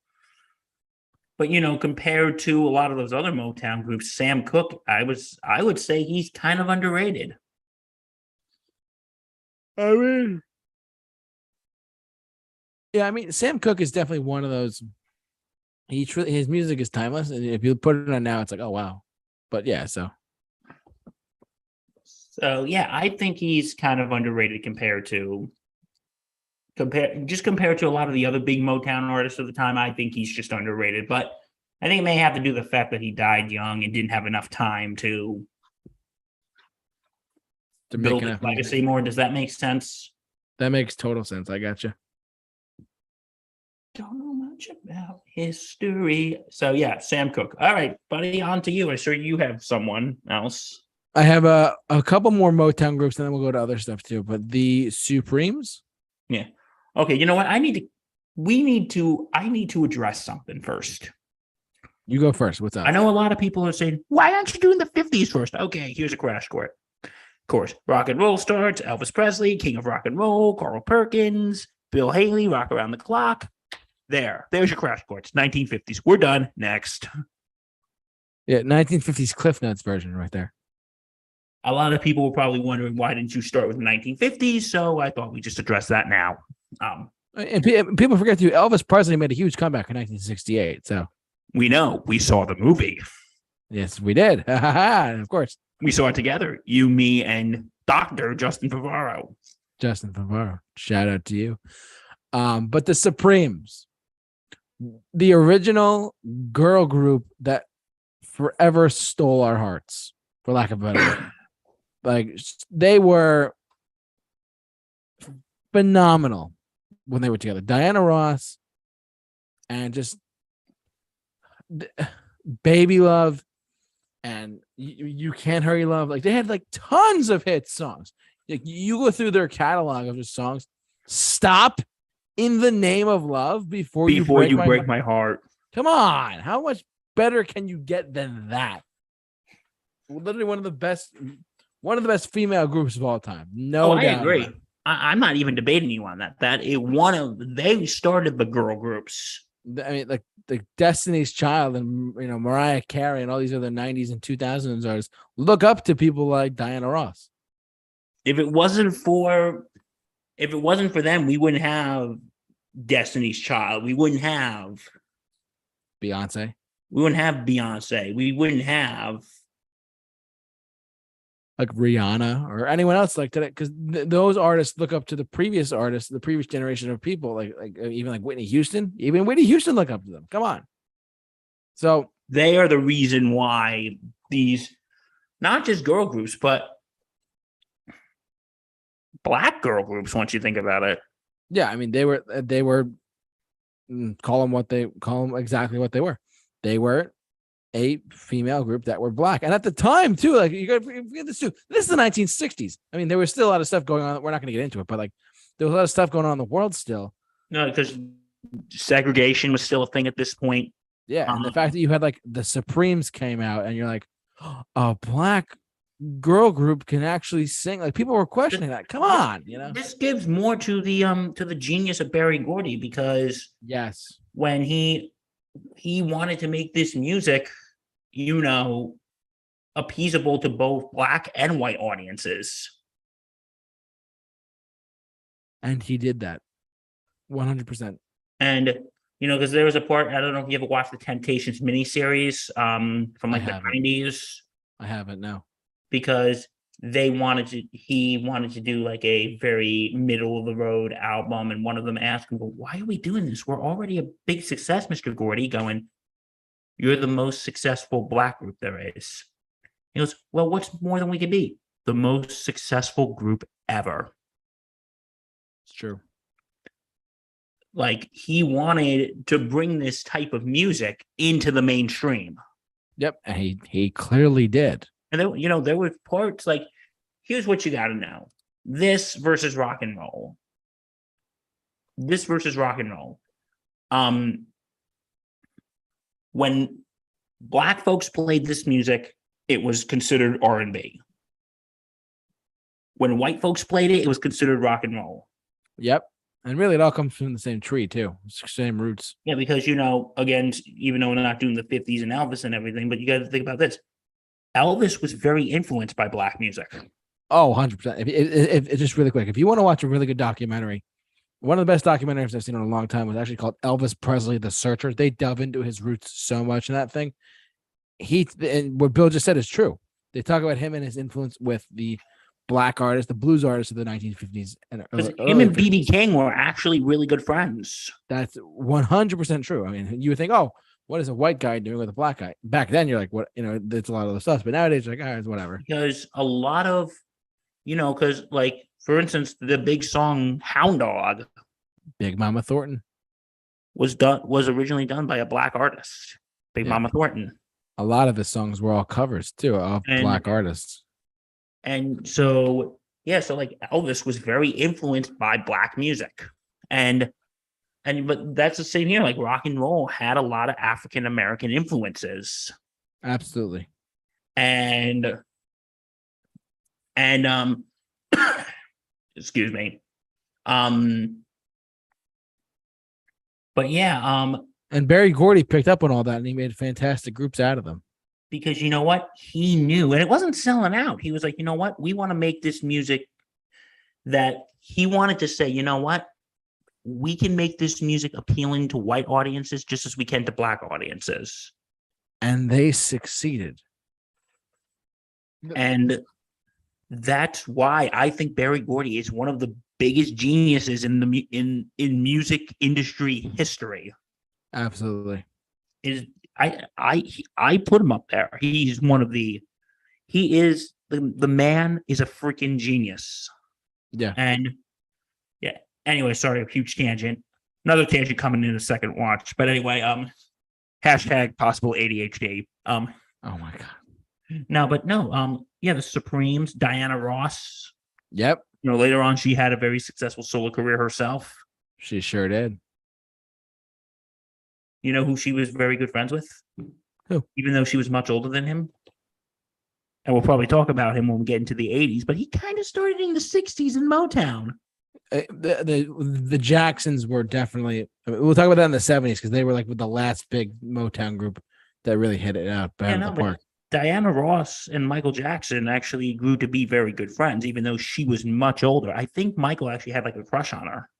But you know, compared to a lot of those other Motown groups, Sam Cooke, I would say he's kind of underrated. I mean, yeah, I mean, Sam Cooke is definitely one of those. His music is timeless, and if you put it on now, it's like, oh wow. But yeah, so yeah, I think he's kind of underrated compared to a lot of the other big Motown artists of the time. I think he's just underrated, but I think it may have to do with the fact that he died young and didn't have enough time to build his legacy more. Does that make sense? That makes total sense. I gotcha. Don't know much about history. So yeah, Sam Cooke. All right, buddy, on to you. I'm sure you have someone else. I have a couple more Motown groups, and then we'll go to other stuff too. But the Supremes. Yeah. Okay. You know what? I need to address something first. You go first. What's up? I know a lot of people are saying, why aren't you doing the 50s first? Okay, here's a crash course. Rock and roll starts. Elvis Presley, King of Rock and Roll, Carl Perkins, Bill Haley, Rock Around the Clock. There's your crash course. 1950s. We're done. Next. Yeah, 1950s Cliff Notes version right there. A lot of people were probably wondering, why didn't you start with the 1950s? So I thought we just address that now. And people forget to Elvis Presley made a huge comeback in 1968. So we know, we saw the movie. Yes, we did. And of course, we saw it together. You, me, and Dr. Justin Favaro. Shout out to you. But the Supremes, the original girl group that forever stole our hearts, for lack of a better word. Like, they were phenomenal when they were together. Diana Ross and just Baby Love and You Can't Hurry Love. Like, they had like tons of hit songs. Like, you go through their catalog of the songs. Stop in the Name of Love before you break my heart. Come on. How much better can you get than that? Literally one of the best female groups of all time. No doubt. I agree. I'm not even debating you on that. They started the girl groups. I mean, like the Destiny's Child and Mariah Carey and all these other 90s and 2000s artists look up to people like Diana Ross. If it wasn't for them, we wouldn't have Destiny's Child. We wouldn't have Beyonce. We wouldn't have Beyonce. We wouldn't have like Rihanna or anyone else like that, because those artists look up to the previous artists, the previous generation of people, like even like Whitney Houston. Even Whitney Houston look up to them. Come on. So they are the reason why these, not just girl groups, but Black girl groups, once you think about it. Yeah, I mean, they were call them exactly what they were. They were a female group that were Black. And at the time too, like you got this too. This is the 1960s. I mean, there was still a lot of stuff going on. We're not going to get into it, but like there was a lot of stuff going on in the world still. No, because segregation was still a thing at this point. Yeah, and the fact that you had like the Supremes came out, and you're like, a Black girl group can actually sing. Like people were questioning that. Come on, This gives more to the genius of Berry Gordy, because Yes. when he wanted to make this music, appeasable to both black and white audiences. And he did that 100%. And because there was a part, I don't know if you ever watched the Temptations miniseries from like the 90s. I haven't, no. Because he wanted to do like a very middle of the road album, and one of them asked him, well, why are we doing this? We're already a big success, Mr. Gordy. Going, you're the most successful black group there is. He goes, well, what's more than we could be? The most successful group ever. It's true. Like, he wanted to bring this type of music into the mainstream. Yep, and he clearly did. And there were parts like, here's what you got to know: this versus rock and roll. This versus rock and roll. When black folks played this music, it was considered R&B. When white folks played it, it was considered rock and roll. Yep. And really, it all comes from the same tree, too. Same roots. Yeah, because, again, even though we're not doing the 50s and Elvis and everything, but you got to think about this. Elvis was very influenced by black music. Oh, 100%. If just really quick, if you want to watch a really good documentary, one of the best documentaries I've seen in a long time was actually called Elvis Presley, The Searcher. They delve into his roots so much in that thing. And what Bill just said is true. They talk about him and his influence with the black artists, the blues artists of the 1950s. And him and B.B. King were actually really good friends. That's 100% true. I mean, you would think, oh, what is a white guy doing with a black guy? Back then, you're like, what? It's a lot of the stuff. But nowadays, you're like, it's whatever. Because a lot of, because like, for instance, the big song Hound Dog, Big Mama Thornton, was originally done by a black artist, Big Mama Thornton. A lot of his songs were all covers too of black artists. And so like Elvis was very influenced by black music. But that's the same here. Like, rock and roll had a lot of African American influences. Absolutely. And excuse me. But yeah, and Berry Gordy picked up on all that, and he made fantastic groups out of them. Because you know what? He knew, and it wasn't selling out. He was like, you know what? We want to make this music that he wanted to say, you know what? We can make this music appealing to white audiences just as we can to black audiences. And they succeeded. And that's why I think Berry Gordy is one of the biggest geniuses in the in music industry history. Absolutely. I put him up there. He's one of the man is a freaking genius. Yeah. And yeah. Anyway, sorry, a huge tangent. Another tangent coming in a second watch. But anyway, hashtag possible ADHD. Oh my God. The Supremes, Diana Ross. Yep. Later on, she had a very successful solo career herself. She sure did. You know who she was very good friends with? Who? Even though she was much older than him. And we'll probably talk about him when we get into the 80s, but he kind of started in the 60s in Motown. The Jacksons were definitely, we'll talk about that in the 70s because they were like with the last big Motown group that really hit it out out of the park. Diana Ross and Michael Jackson actually grew to be very good friends, even though she was much older. I think Michael actually had like a crush on her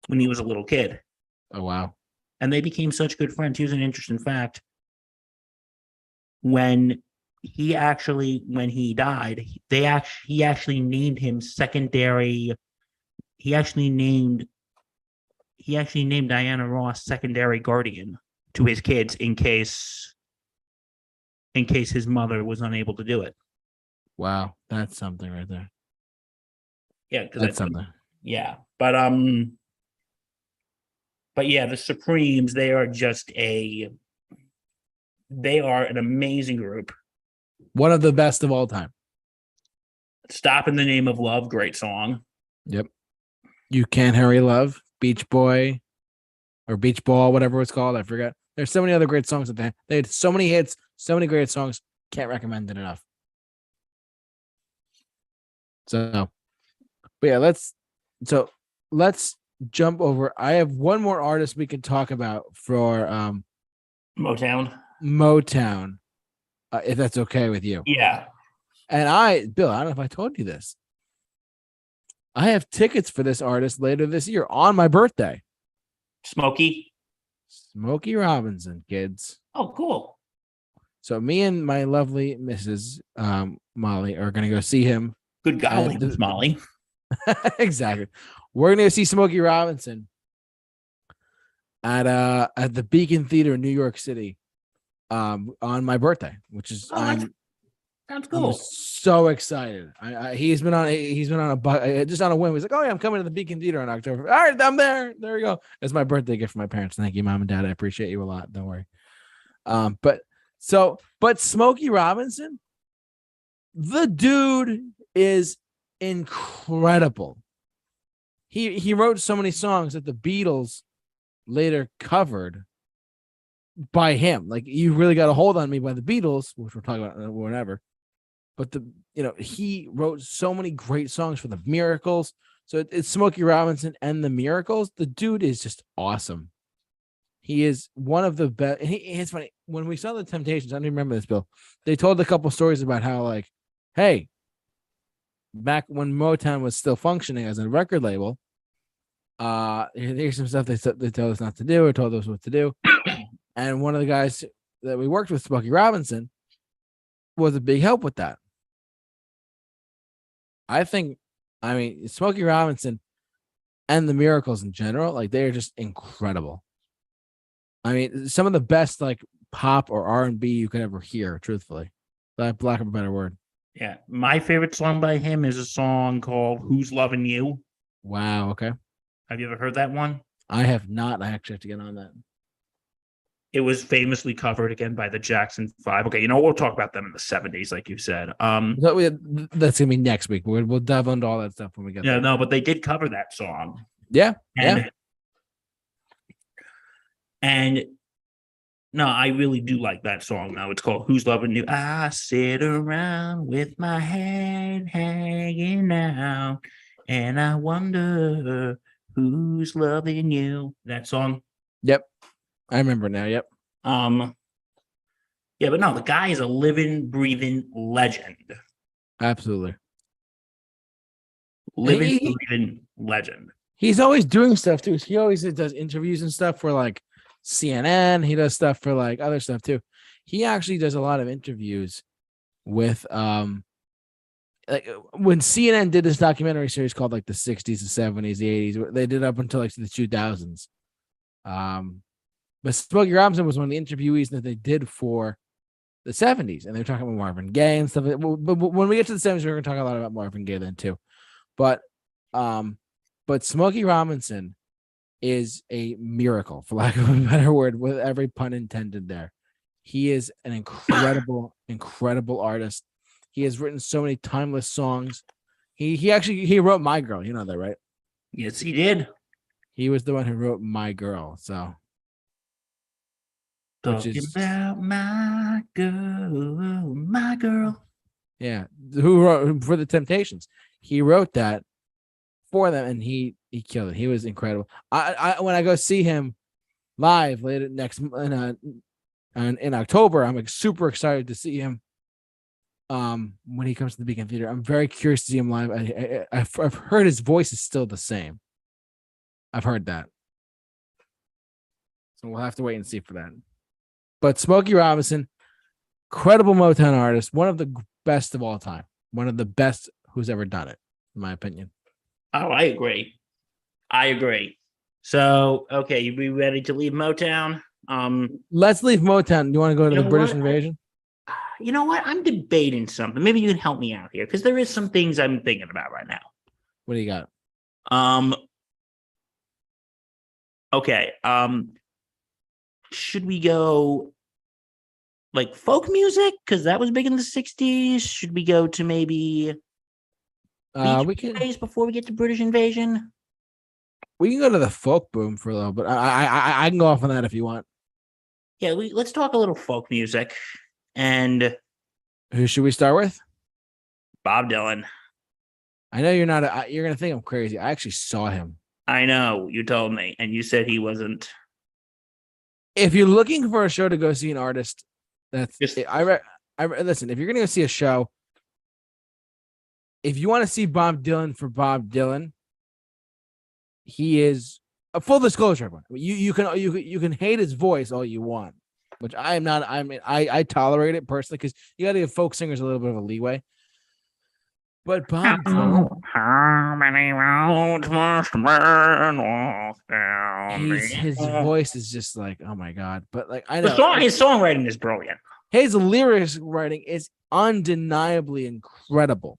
when he was a little kid. Oh, wow. And they became such good friends. Here's an interesting fact. When he died, he actually named him secondary. He actually named Diana Ross secondary guardian to his kids in case his mother was unable to do it. Wow, that's something right there. Yeah, that's something. Yeah, but yeah, the Supremes, they are an amazing group. One of the best of all time. Stop in the Name of Love, great song. Yep. You Can't Hurry Love, Beach Boy, or Beach Ball, whatever it's called. I forget. There's so many other great songs that they had so many hits, so many great songs. Can't recommend it enough. So, but yeah, let's jump over. I have one more artist we can talk about for Motown, if that's okay with you. Yeah. And Bill, I don't know if I told you this. I have tickets for this artist later this year on my birthday. Smokey Robinson, kids. Oh, cool. So me and my lovely Mrs. Molly are going to go see him. Good golly, Molly. Exactly. We're going to go see Smokey Robinson at the Beacon Theater in New York City on my birthday, which is sounds cool. I'm so excited. He's been on just on a whim. He's like, "Oh yeah, I'm coming to the Beacon Theater in October." All right, I'm there. There we go. It's my birthday gift for my parents. Thank you, Mom and Dad. I appreciate you a lot. Don't worry. But Smokey Robinson, the dude is incredible. He wrote so many songs that the Beatles later covered by him. Like, You Really Got a Hold on Me by the Beatles, which we're talking about whenever. But he wrote so many great songs for the Miracles. So it's Smokey Robinson and the Miracles. The dude is just awesome. He is one of the best. And it's funny, when we saw the Temptations, I don't even remember this, Bill. They told a couple stories about how, like, hey, back when Motown was still functioning as a record label, here's some stuff they told us not to do or told us what to do. And one of the guys that we worked with, Smokey Robinson, was a big help with that. Smokey Robinson and the Miracles in general, like, they're just incredible. I mean, some of the best, like, pop or R&B you could ever hear, truthfully. Lack of a better word. Yeah. My favorite song by him is a song called Who's Loving You? Wow. Okay. Have you ever heard that one? I have not. I actually have to get on that. It was famously covered again by the Jackson 5. Okay, we'll talk about them in the 70s, like you said. That's gonna be next week. We'll dive into all that stuff when we get there. Yeah, no, but they did cover that song. Yeah. And no, I really do like that song now. It's called Who's Loving You? I sit around with my head hanging out, and I wonder who's loving you. That song. Yep. I remember now. Yep. Yeah, but no, the guy is a living, breathing legend. Absolutely. Breathing legend. He's always doing stuff too. He always does interviews and stuff for, like, CNN. He does stuff for, like, other stuff too. He actually does a lot of interviews with like, when CNN did this documentary series called, like, the 60s, the 70s, the 80s, they did up until, like, the 2000s. But Smokey Robinson was one of the interviewees that they did for the 70s, and they were talking about Marvin Gaye and stuff. But when we get to the 70s, we're going to talk a lot about Marvin Gaye then too. But Smokey Robinson is a miracle, for lack of a better word, with every pun intended there. He is an incredible, incredible artist. He has written so many timeless songs. He wrote My Girl. You know that, right? Yes, he did. He was the one who wrote My Girl. So, talking about my girl. Yeah, who wrote for the Temptations? He wrote that for them, and he killed it. He was incredible. I when I go see him live later in October, I'm, like, super excited to see him. When he comes to the Beacon Theater, I'm very curious to see him live. I've heard his voice is still the same. I've heard that, so we'll have to wait and see for that. But Smokey Robinson, incredible Motown artist, one of the best of all time, one of the best who's ever done it, in my opinion. Oh, I agree. So, okay, you be ready to leave Motown? Let's leave Motown. Do you want to go to the British invasion? You know what? I'm debating something. Maybe you can help me out here, because there is some things I'm thinking about right now. What do you got? Okay. Should we go, like, folk music? Because that was big in the 60s. Should we go to maybe We can before we get to British invasion? We can go to the folk boom for a little bit. I can go off on that if you want. Yeah, let's talk a little folk music. And who should we start with? Bob Dylan. I know you're not. You're gonna think I'm crazy. I actually saw him. I know you told me, and you said he wasn't. If you're looking for a show to go see an artist, that's Just I listen. If you're gonna go see a show, if you want to see Bob Dylan for Bob Dylan, he is a full disclosure. Everyone, you can hate his voice all you want, which I am not. I mean, I tolerate it personally because you got to give folk singers a little bit of a leeway. But Bob Dylan, how many roads must man walk down? his voice is just like, oh my god. But like I The know song, his songwriting is brilliant. his lyrics writing is undeniably incredible.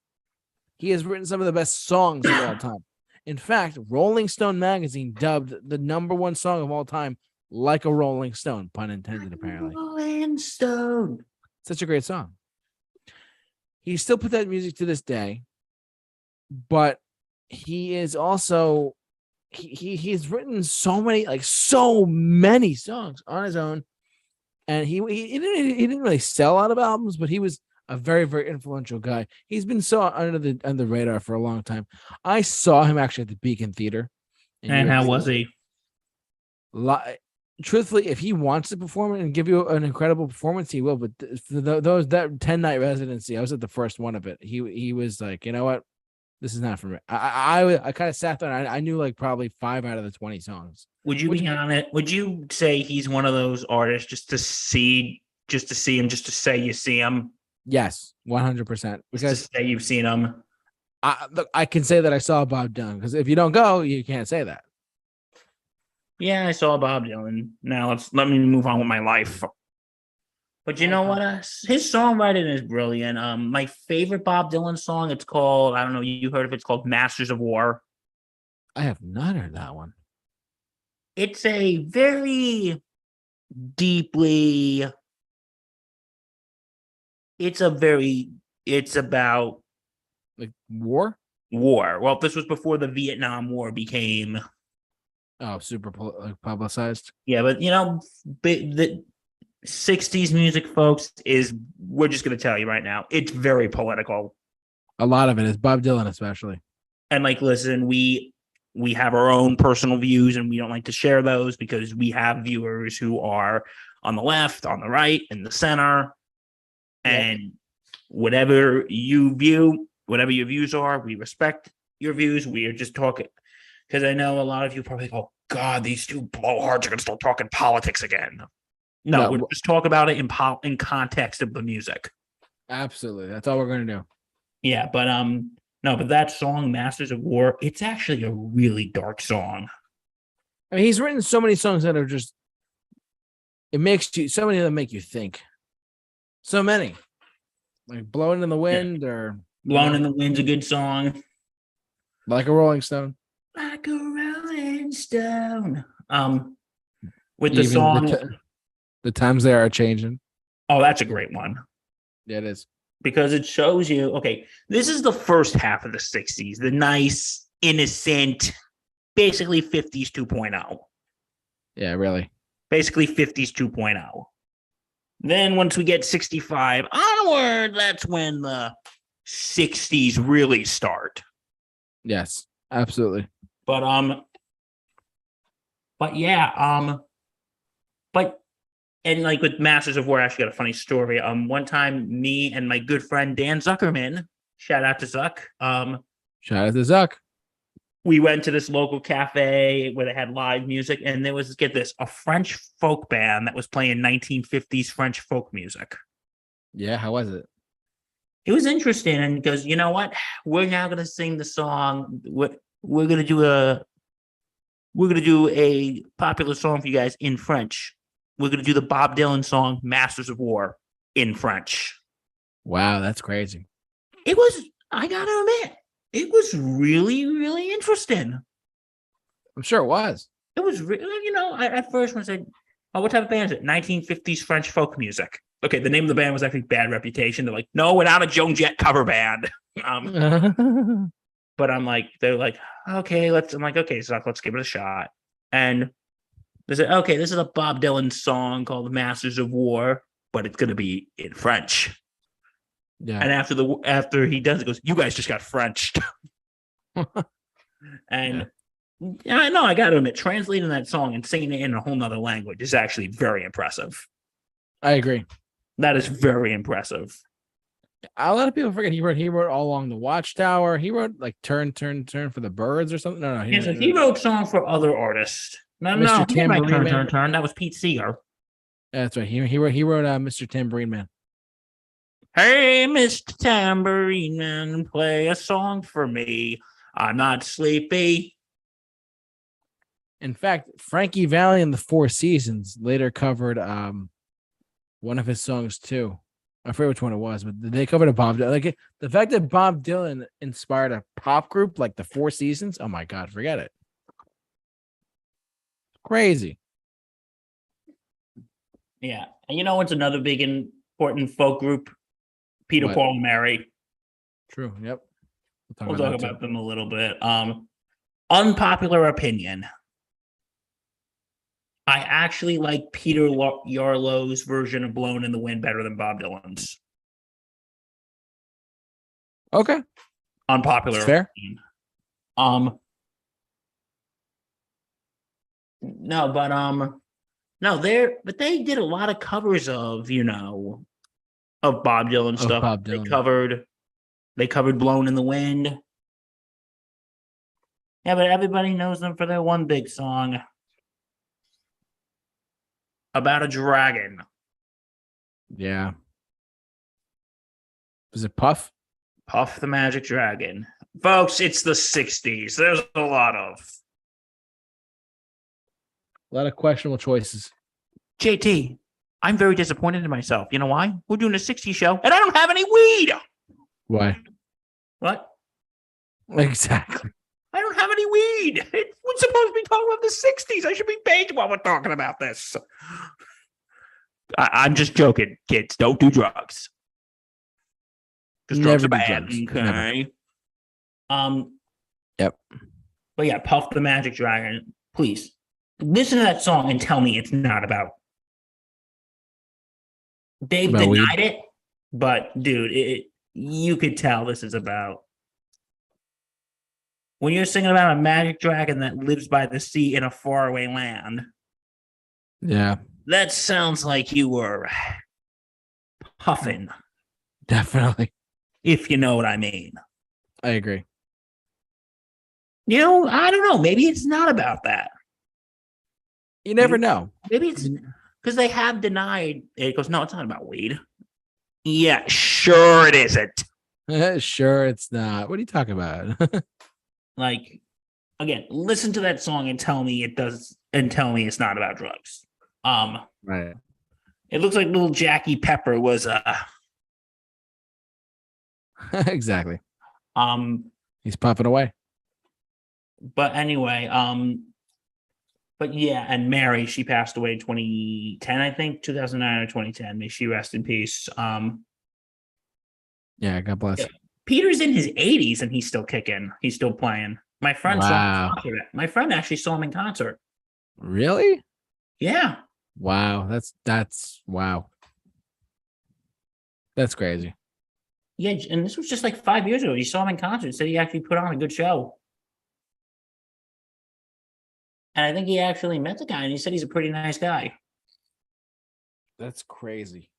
He has written some of the best songs of all time. In fact, Rolling Stone magazine dubbed the #1 song of all time "Like a Rolling Stone," pun intended, apparently. Rolling Stone. Such a great song. He still put that music to this day, but he is also he's written so many songs on his own, and he didn't really sell a lot of albums, but he was a very, very influential guy. He's been so under the radar for a long time. I saw him actually at the Beacon Theater. And how was he? Truthfully, if he wants to perform and give you an incredible performance, he will. But those that 10-night residency, I was at the first one of it. He was like, you know what, this is not for me. I kind of sat there and I knew like probably 5 out of the 20 songs. Would you be on it? Would you say he's one of those artists just to see him, just to say you see him? Yes, 100%. Because say you've seen him. I can say that I saw Bob Dylan because if you don't go, you can't say that. Yeah, I saw Bob Dylan. Now let me move on with my life. But you know what? His songwriting is brilliant. My favorite Bob Dylan song, it's called, I don't know, you heard of it, it's called Masters of War. I have not heard that one. It's a very deeply, it's about like war. Well, this was before the Vietnam War became super publicized. Yeah, but you know, the 60s music, folks, we're just going to tell you right now, it's very political. A lot of it is Bob Dylan, especially. And like, listen, we have our own personal views and we don't like to share those because we have viewers who are on the left, on the right, in the center. And whatever your views are, we respect your views. We are just talking because I know a lot of you probably go, oh, God, these two blowhards are going to start talking politics again. No, we'll just talk about it in context of the music. Absolutely. That's all we're going to do. Yeah, but no, but that song, Masters of War, it's actually a really dark song. I mean, he's written so many songs that are just, so many of them make you think. So many. Like Blowing in the Wind or Blowing in the Wind's a good song. Like a Rolling Stone. Like a Rolling Stone. With the song The Times They Are Changing. Oh, that's a great one. Yeah, it is. Because it shows you, okay, this is the first half of the 60s, the nice, innocent, basically 50s 2.0. Yeah, really. Basically 50s 2.0. Then once we get 65 onward, that's when the 60s really start. Yes, absolutely. But and like with Masters of War, I actually got a funny story. One time, me and my good friend Dan Zuckerman, shout out to Zuck. Shout out to Zuck. We went to this local cafe where they had live music, and there was, get this, a French folk band that was playing 1950s French folk music. Yeah, how was it? It was interesting, and because you know what, we're now gonna sing the song. We're gonna do a popular song for you guys in French. We're going to do the Bob Dylan song, Masters of War, in French. Wow, that's crazy. It was, I got to admit, it was really, really interesting. I'm sure it was. It was, you know, at first when I said, oh, what type of band is it? 1950s French folk music. Okay, the name of the band was actually Bad Reputation. They're like, no, we're not a Joan Jett cover band. But I'm like, they're like, okay, I'm like, okay, so let's give it a shot. And they said, okay, this is a Bob Dylan song called Masters of War, but it's going to be in French. Yeah. And after he does it, goes, you guys just got Frenched. And I know, I got to admit, translating that song and singing it in a whole nother language is actually very impressive. I agree. That is very impressive. A lot of people forget he wrote All Along the Watchtower. He wrote like Turn for the Birds or something. No, He wrote songs for other artists. No, Mr. he didn't write Tambourine Man. Turn. That was Pete Seeger. That's right. He wrote Mr. Tambourine Man. Hey, Mr. Tambourine Man, play a song for me. I'm not sleepy. In fact, Frankie Valli and the Four Seasons later covered one of his songs too. I forget which one it was, but they covered a Bob Dylan. Like the fact that Bob Dylan inspired a pop group like the Four Seasons. Oh my God, forget it. Crazy. Yeah. And you know what's another big important folk group? Peter, What? Paul, and Mary. True. Yep. We'll talk about them a little bit. Unpopular opinion. I actually like Peter Yarlow's version of Blowin' in the Wind better than Bob Dylan's. Okay. Unpopular. Fair. Opinion. But they did a lot of covers of, of Bob Dylan stuff. Bob Dylan. They covered Blowin' in the Wind. Yeah, but everybody knows them for their one big song about a dragon. Yeah. Was it Puff? Puff the Magic Dragon. Folks, it's the 60s. There's a lot of questionable choices. JT, I'm very disappointed in myself. You know why? We're doing a 60s show, and I don't have any weed. Why? What? Exactly. I don't have any weed. We're supposed to be talking about the 60s. I should be paid while we're talking about this. I'm just joking, kids. Don't do drugs. Because drugs are bad. Okay. Never. Yep. But yeah, Puff the Magic Dragon. Please listen to that song and tell me it's not about. They've denied it, but dude, you could tell this is about. When you're singing about a magic dragon that lives by the sea in a faraway land. Yeah. That sounds like you were puffing. Definitely. If you know what I mean. I agree. I don't know. Maybe it's not about that. You never know. Maybe it's because they have denied it. Goes, no, it's not about weed. Yeah, sure it isn't. Sure it's not. What are you talking about? Like, again, listen to that song and tell me it does, and tell me it's not about drugs. Right. It looks like little Jackie Pepper was exactly. He's puffing away. But anyway, but yeah, and Mary, she passed away in 2010, I think, 2009 or 2010. May she rest in peace. Yeah, God bless. Yeah. Peter's in his 80s and he's still kicking. He's still playing. My friend saw him in concert. My friend actually saw him in concert. Really? Yeah. Wow. That's wow. That's crazy. Yeah, and this was just like 5 years ago. He saw him in concert. Said he actually put on a good show. And I think he actually met the guy and he said he's a pretty nice guy. That's crazy.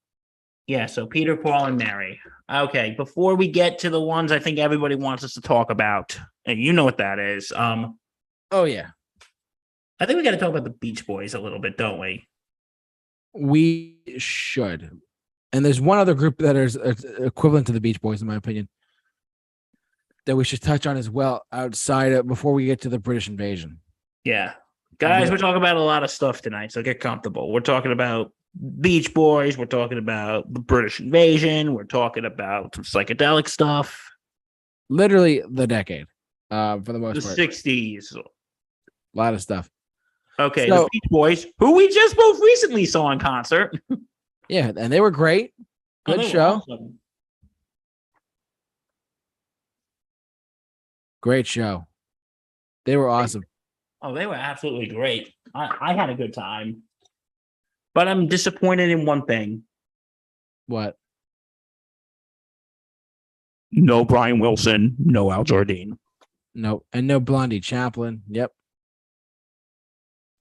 Yeah, so Peter, Paul, and Mary. Okay, before we get to the ones I think everybody wants us to talk about, and you know what that is. Oh, yeah. I think we got to talk about the Beach Boys a little bit, don't we? We should. And there's one other group that is equivalent to the Beach Boys, in my opinion, that we should touch on as well outside of, before we get to the British invasion. Yeah. Guys, we're talking about a lot of stuff tonight, so get comfortable. We're talking about Beach Boys. We're talking about the British invasion. We're talking about some psychedelic stuff. Literally the decade, for the most part. The 60s. A lot of stuff. Okay, so, the Beach Boys, who we just both recently saw in concert. Yeah, and they were great. Good show. Awesome. Great show. They were awesome. Oh, they were absolutely great. I had a good time. But I'm disappointed in one thing. What? No Brian Wilson, no Al Jardine. Nope. And no Blondie Chaplin. Yep.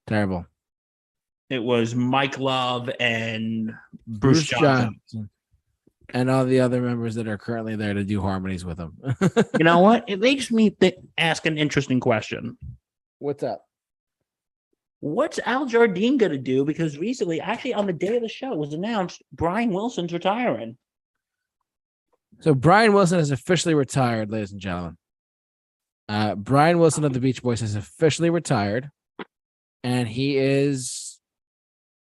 Terrible. It was Mike Love and Bruce Bruce Johnson. Johnson. And all the other members that are currently there to do harmonies with him. You know what? It makes me ask an interesting question. What's up? What's Al Jardine going to do? Because recently, actually on the day of the show, it was announced Brian Wilson's retiring. So Brian Wilson is officially retired, ladies and gentlemen. Brian Wilson of the Beach Boys is officially retired. And he is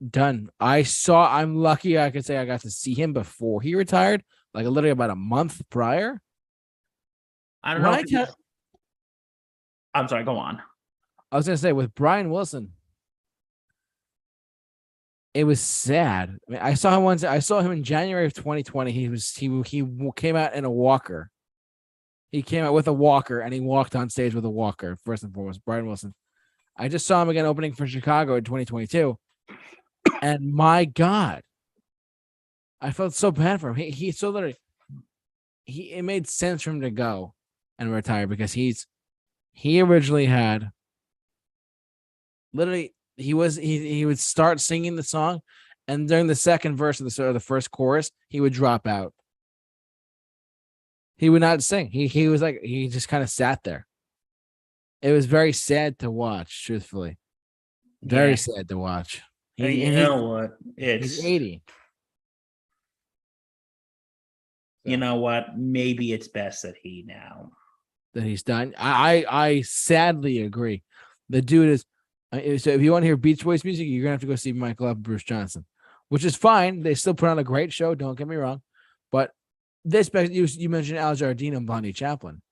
done. I'm lucky I could say I got to see him before he retired, like literally about a month prior. I don't know. I'm sorry, go on. I was going to say with Brian Wilson, it was sad. I mean, I saw him once. I saw him in January of 2020. He came out in a walker. He came out with a walker and he walked on stage with a walker. First and foremost, Brian Wilson. I just saw him again opening for Chicago in 2022. And my God, I felt so bad for him. He so literally, it made sense for him to go and retire because he originally had literally, he would start singing the song, and during the second verse of the first chorus, he would drop out. He would not sing. He was like, he just kind of sat there. It was very sad to watch, truthfully. Very sad to watch. You know what? He's 80. You know what? Maybe it's best that he's done. I sadly agree. The dude is. So if you want to hear Beach Boys music, you're gonna have to go see Michael Love and Bruce Johnson, which is fine. They still put on a great show. Don't get me wrong, but you mentioned Al Jardine and Blondie Chaplin.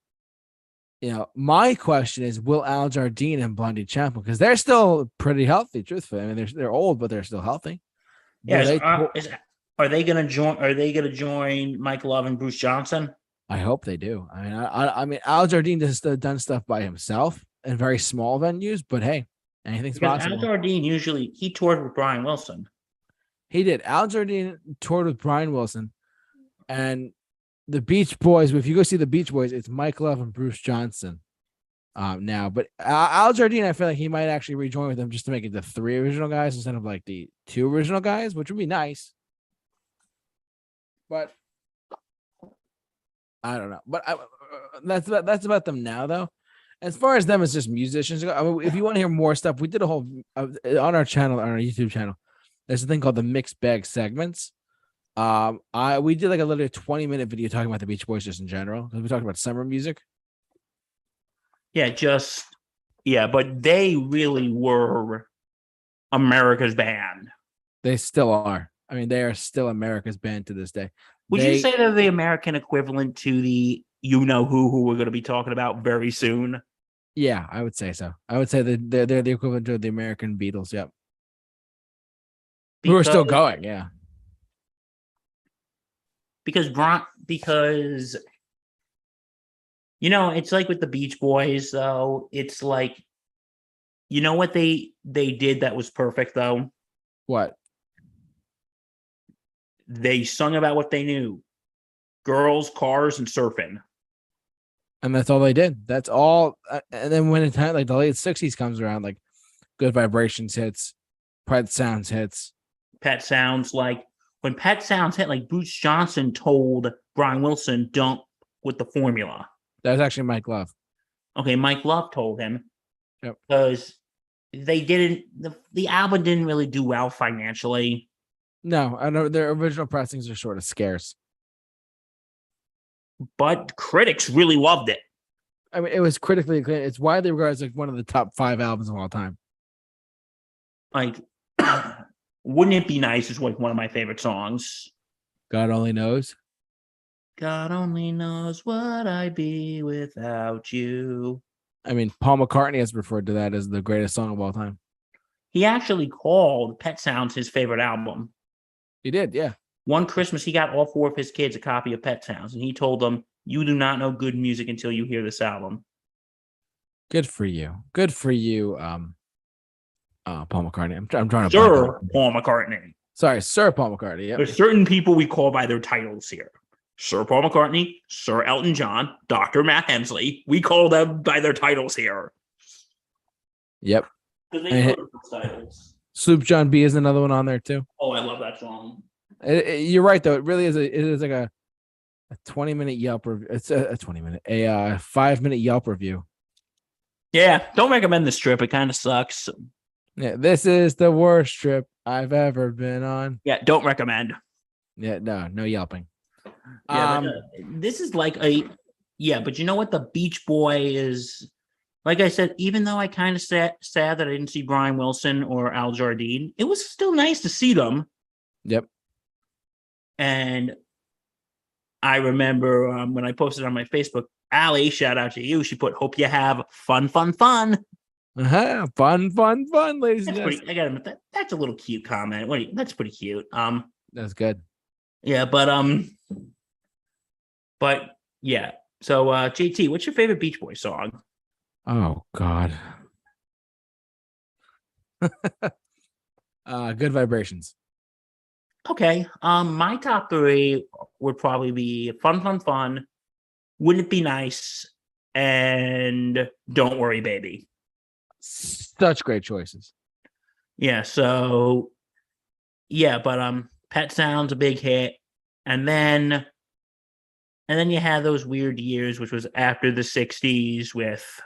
You know, my question is, will Al Jardine and Blondie Chaplin, because they're still pretty healthy, truthfully. I mean, they're old, but they're still healthy. Yeah, are they gonna join? Are they gonna join Mike Love and Bruce Johnson? I hope they do. I mean, Al Jardine has done stuff by himself in very small venues, but hey, anything's possible. Al Jardine he toured with Brian Wilson. He did. Al Jardine toured with Brian Wilson, and the Beach Boys. If you go see the Beach Boys, it's Mike Love and Bruce Johnson now. But Al Jardine, I feel like he might actually rejoin with them just to make it the 3 original guys instead of like the 2 original guys, which would be nice. But I don't know. But that's about them now, though. As far as them as just musicians go, I mean, if you want to hear more stuff, we did a whole on our channel, on our YouTube channel. There's a thing called the Mixed Bag Segments. We did like a literally 20-minute video talking about the Beach Boys just in general, because we talked about summer music. But they really were America's band. They still are. I mean, they are still America's band to this day. Would you say they're the American equivalent to the who we're going to be talking about very soon? Yeah, I would say so. I would say that they're the equivalent to the American Beatles. Yep. Who are still going, yeah. Because it's like with the Beach Boys, though. It's like, you know what they did that was perfect, though? What? They sung about what they knew: girls, cars, and surfing. And that's all they did. That's all. And then when the like the late 60s comes around, like Good Vibrations hits, Pet Sounds hits. Pet Sounds, like when Pet Sounds hit, like Bruce Johnson told Brian Wilson, "Don't with the formula." That was actually Mike Love. Okay, Mike Love told him. Yep. Because they didn't. The album didn't really do well financially. No, I know their original pressings are sort of scarce. But critics really loved it. I mean, it was critically acclaimed. It's widely regarded as like one of the top 5 albums of all time. Like, wouldn't it be nice? Is like one of my favorite songs. God only knows. God only knows what I'd be without you. I mean, Paul McCartney has referred to that as the greatest song of all time. He actually called Pet Sounds his favorite album. He did, yeah. One Christmas, he got all 4 of his kids a copy of Pet Sounds, and he told them, "You do not know good music until you hear this album." Good for you. Good for you, Paul McCartney. I'm trying to. Sir Paul McCartney. Sorry, Sir Paul McCartney. Yep. There's certain people we call by their titles here. Sir Paul McCartney, Sir Elton John, Dr. Matt Hensley. We call them by their titles here. Yep. Because they know those titles. Sloop John B is another one on there too. Oh, I love that song. You're right though. It really is. It is like a 20-minute Yelp review. It's a 5-minute Yelp review. Yeah, don't recommend this trip. It kind of sucks. Yeah, this is the worst trip I've ever been on. Yeah, don't recommend. Yeah, no yelping. Yeah, this is like but you know what? The Beach Boy is, like I said, even though I kind of sad that I didn't see Brian Wilson or Al Jardine, it was still nice to see them. Yep. And I remember when I posted on my Facebook, Allie, shout out to you. She put, "Hope you have fun. Fun, ladies and gentlemen." I gotta admit that's a little cute comment. That's pretty cute. That's good. Yeah, but yeah. So JT, what's your favorite Beach Boys song? Oh God. Good Vibrations. Okay. My top 3 would probably be Fun. Wouldn't It Be Nice? And Don't Worry, Baby. Such great choices. Yeah. So, yeah, but Pet Sound's a big hit, and then you had those weird years, which was after the '60s with,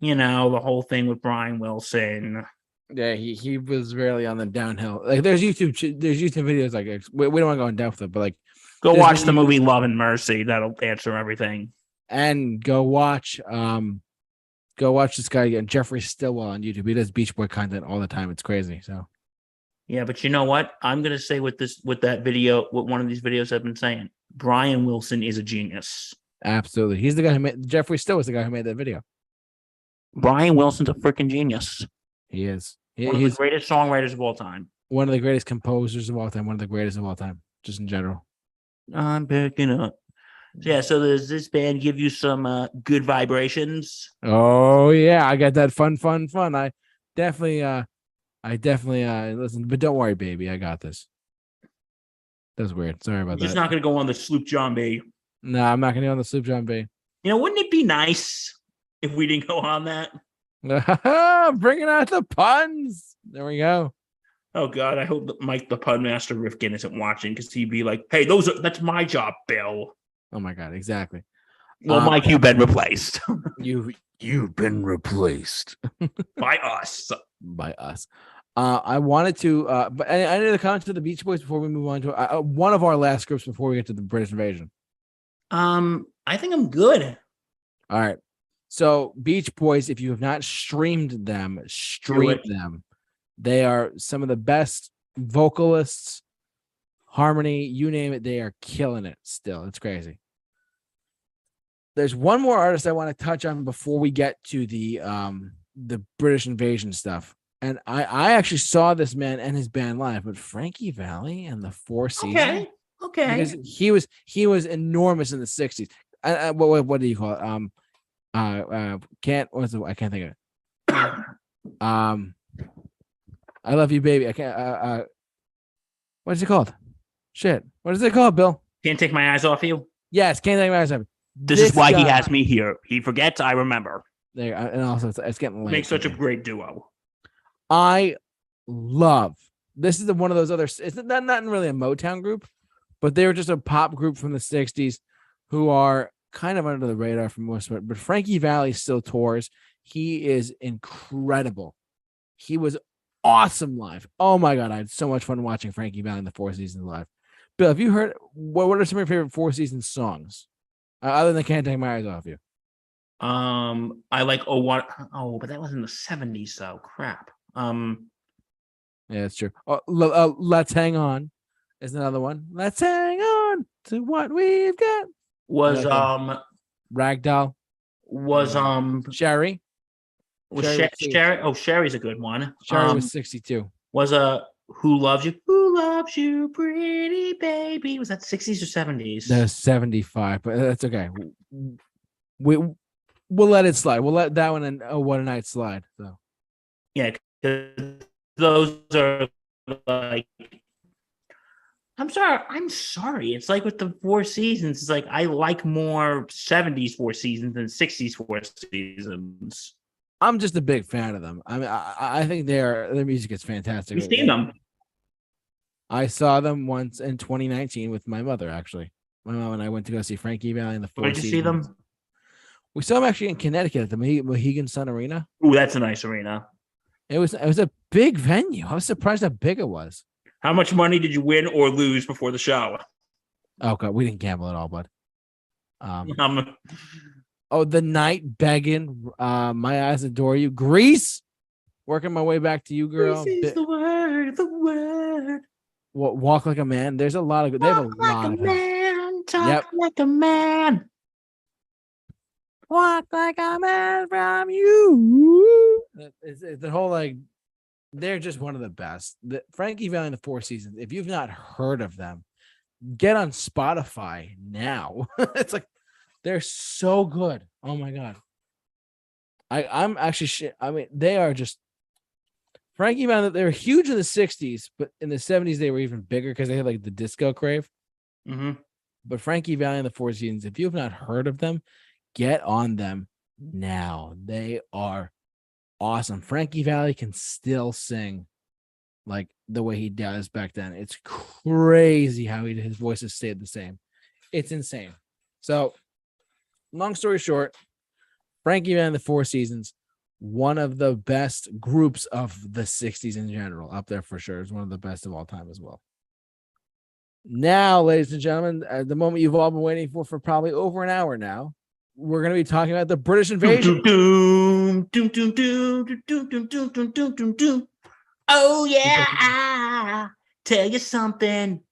the whole thing with Brian Wilson. Yeah, he was really on the downhill. Like there's YouTube videos like we don't want to go in depth with it, but like go watch the movie Love and Mercy. That'll answer everything. And go watch this guy again, Jeffrey Stillwell on YouTube. He does Beach Boy content all the time. It's crazy. So yeah, but you know what? I'm gonna say with that video, what one of these videos I've been saying, Brian Wilson is a genius. Absolutely. He's the guy who made Jeffrey Still was the guy who made that video. Brian Wilson's a freaking genius. He is. One of the greatest songwriters of all time. One of the greatest composers of all time. One of the greatest of all time, just in general. I'm picking up. Yeah, so does this band give you some good vibrations? Oh yeah, I got that fun. I definitely listen, but don't worry, baby, I got this. That was weird. Sorry about that. You're just not gonna go on the Sloop John B. No, I'm not gonna go on the Sloop John B. Wouldn't it be nice if we didn't go on that? Bringing out the puns. There we go. Oh God, I hope that Mike the Pun Master Rifkin isn't watching, because he'd be like, "Hey, that's my job, Bill." Oh my God, exactly. Well, Mike, you've been replaced. You've been replaced by us. By us. I wanted to, but I need to comment to the Beach Boys before we move on to one of our last groups before we get to the British invasion. I think I'm good. All right. So Beach Boys, if you have not streamed them, stream them. They are some of the best vocalists, harmony, you name it. They are killing it still. It's crazy. There's one more artist I want to touch on before we get to the British invasion stuff. And I actually saw this man and his band live, but Frankie Valli and the Four Seasons. Okay. Because he was enormous in the 60s. What do you call it? I can't think of it. I Love You, Baby. I can't. What is it called? Shit. What is it called, Bill? Can't Take My Eyes Off You. Yes, Can't Take My Eyes Off You. This is why he has me here. He forgets, I remember. There, and also it's getting late. Makes such a great duo. I love. This is one of those other. It's not really a Motown group, but they were just a pop group from the 60s who are kind of under the radar for most of it. But Frankie Valli still tours. He is incredible. He was awesome live. Oh my God, I had so much fun watching Frankie Valli in the Four Seasons live. Bill, have you heard what are some of your favorite Four Seasons songs other than "Can't Take My Eyes Off You"? I like but that was in the 70s, though. Crap. Yeah, that's true. Let's Hang On is another one. Let's hang on to what we've got. Was Ragdoll. Was Sherry. Was Sherry? Oh, Sherry's a good one. Sherry was 62. Was Who Loves You? Who Loves You, Pretty Baby? Was that 60s or 70s? No, 75, but that's okay. We'll let it slide. We'll let that one and Oh What a Night slide. So yeah, because those are like I'm sorry. I'm sorry. It's like with the Four Seasons. It's like I like more 70s Four Seasons than 60s Four Seasons. I'm just a big fan of them. I mean, I think their music is fantastic. You've seen them. I saw them once in 2019 with my mother. Actually, my mom and I went to go see Frankie Valli and the Four Where'd you Seasons. see them? We saw them actually in Connecticut at the Mohegan Sun Arena. Ooh, that's a nice arena. It was a big venue. I was surprised how big it was. How much money did you win or lose before the show? Oh god, we didn't gamble at all, bud. Um, Oh, the night begging, my eyes adore you. Grease, working my way back to you, girl. This is the word, the word. Walk like a man. There's a lot of. They have a Walk like lot a of. man, talk Yep. like a man. Walk like a man from you. It's the whole like. They're just one of the best. Frankie Valli and the Four Seasons. If you've not heard of them, get on Spotify now. It's like they're so good. Oh my god. I'm actually. I mean, they are just. Frankie Valli. They were huge in the '60s, but in the '70s they were even bigger because they had like the disco crave. Mm-hmm. But Frankie Valli and the Four Seasons. If you have not heard of them, get on them now. They are awesome. Frankie Valli can still sing like the way he does back then. It's crazy how his voice has stayed the same. It's insane. So, long story short, Frankie Valli and the Four Seasons, one of the best groups of the 60s in general, up there for sure. Is one of the best of all time as well. Now, ladies and gentlemen, the moment you've all been waiting for probably over an hour now, we're going to be talking about the British invasion. Oh yeah, I tell you something.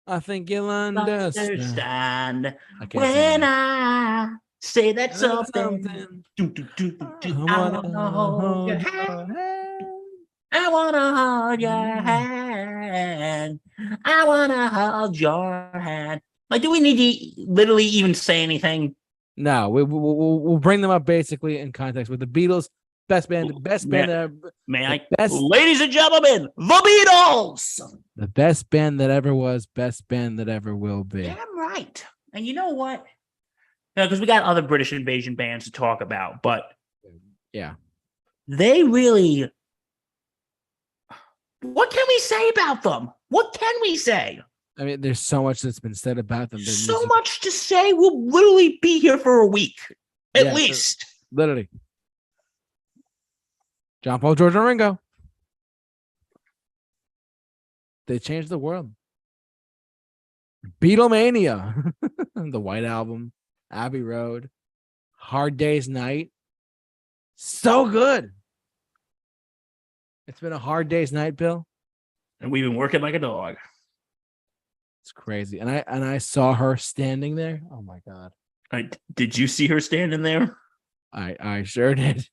I think you'll understand. When I say that something. I wanna hold your hand. I wanna hold your hand. I wanna hold your hand. Like, do we need to literally even say anything? No, we'll bring them up basically in context with the Beatles, best band. May I, ladies and gentlemen, the Beatles, the best band that ever was, best band that ever will be. Damn right. And you know what? Because we got other British invasion bands to talk about, but yeah, they really. What can we say about them? What can we say? I mean, there's so much that's been said about them. So much to say. We'll literally be here for a week, at least. Literally. John Paul, George, and Ringo. They changed the world. Beatlemania, the White Album, Abbey Road, Hard Day's Night. So good. It's been a hard day's night, Bill. And we've been working like a dog. It's crazy. And I saw her standing there. Oh my God. Did you see her standing there? I sure did.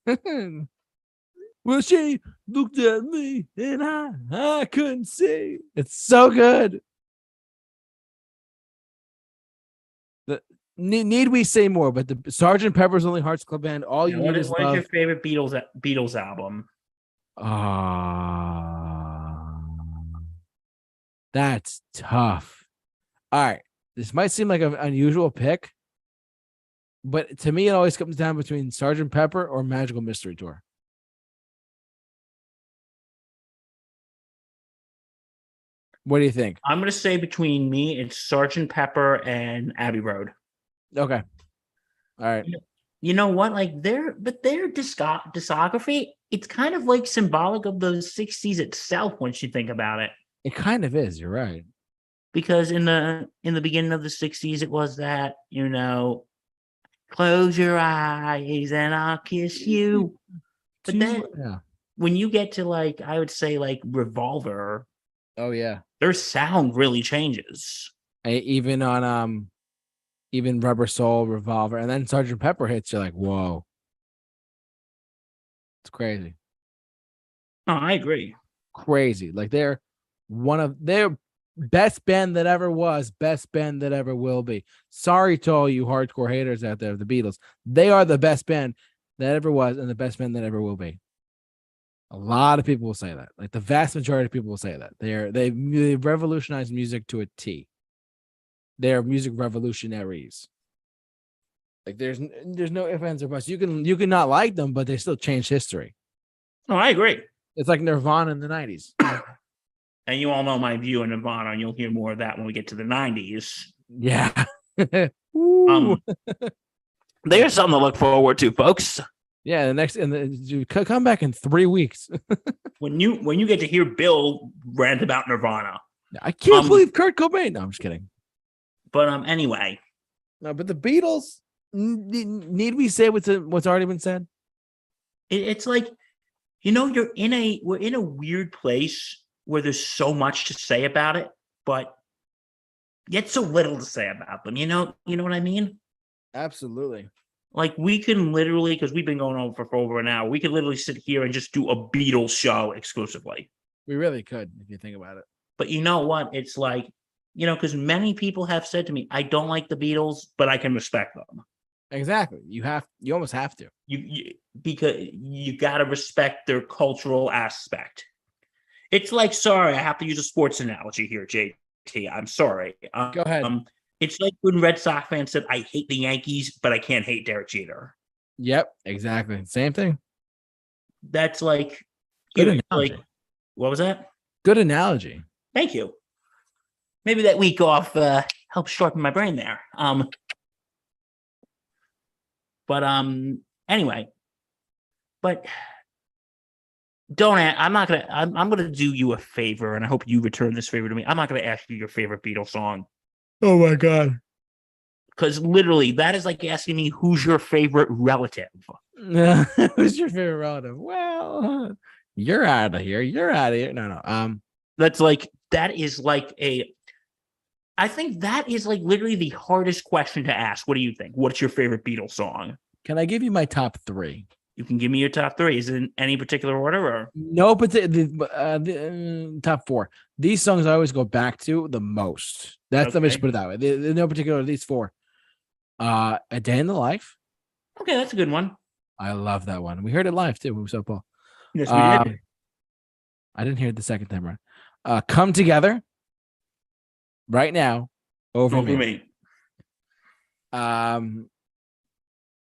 Well, she looked at me and I couldn't see. It's so good. Need we say more? But the Sgt. Pepper's Lonely Hearts Club Band. All you need is love. What is your favorite Beatles album? That's tough. All right, this might seem like an unusual pick, but to me, it always comes down between Sgt. Pepper or Magical Mystery Tour. What do you think? I'm going to say between me, it's Sgt. Pepper and Abbey Road. Okay. All right. You know what? Like their discography, it's kind of like symbolic of the 60s itself once you think about it. It kind of is. You're right. Because in the beginning of the 60s, it was that, close your eyes and I'll kiss you. But then when you get to I would say Revolver. Oh yeah. Their sound really changes. Even on even Rubber Soul, Revolver, and then Sgt. Pepper hits, you're like, whoa. It's crazy. Oh, I agree. Crazy. Like they're one of their best band that ever was, best band that ever will be. Sorry to all you hardcore haters out there of the Beatles. They are the best band that ever was and the best band that ever will be. A lot of people will say that. Like the vast majority of people will say that. They revolutionized music to a T. They're music revolutionaries. Like there's no ifs, ands, or buts. You can not like them, but they still changed history. Oh, I agree. It's like Nirvana in the 90s. And you all know my view on Nirvana, and you'll hear more of that when we get to the 90s. Yeah. There's something to look forward to, folks. Yeah, you come back in 3 weeks. When you get to hear Bill rant about Nirvana. I can't believe Kurt Cobain. No, I'm just kidding. But anyway. No, but the Beatles, need we say what's already been said? It's like, we're in a weird place where there's so much to say about it, but yet so little to say about them. You know what I mean? Absolutely. Like we can literally, because we've been going on for over an hour, we could literally sit here and just do a Beatles show exclusively. We really could, if you think about it. But you know what? It's like, because many people have said to me, I don't like the Beatles, but I can respect them. Exactly. You almost have to. Because you got to respect their cultural aspect. It's like, sorry, I have to use a sports analogy here, JT. I'm sorry. Go ahead. It's like when Red Sox fans said, I hate the Yankees, but I can't hate Derek Jeter. Yep, exactly. Same thing. That's like, good analogy. What was that? Good analogy. Thank you. Maybe that week off helps sharpen my brain there. Anyway, but I'm gonna do you a favor, and I hope you return this favor to me. I'm not gonna ask you your favorite Beatles song. Oh my God. Because literally that is like asking me who's your favorite relative. Who's your favorite relative? Well, you're out of here. No. That's like, that is like I think that is like literally the hardest question to ask. What do you think? What's your favorite Beatles song? Can I give you my top 3? You can give me your top 3. Is it in any particular order or? No, but the top 4. These songs I always go back to the most. Let me just put it that way. In no particular, these 4. A Day in the Life. Okay, that's a good one. I love that one. We heard it live too. So Paul. Yes, we did. I didn't hear it the second time around. Come Together. Right Now. Over Me.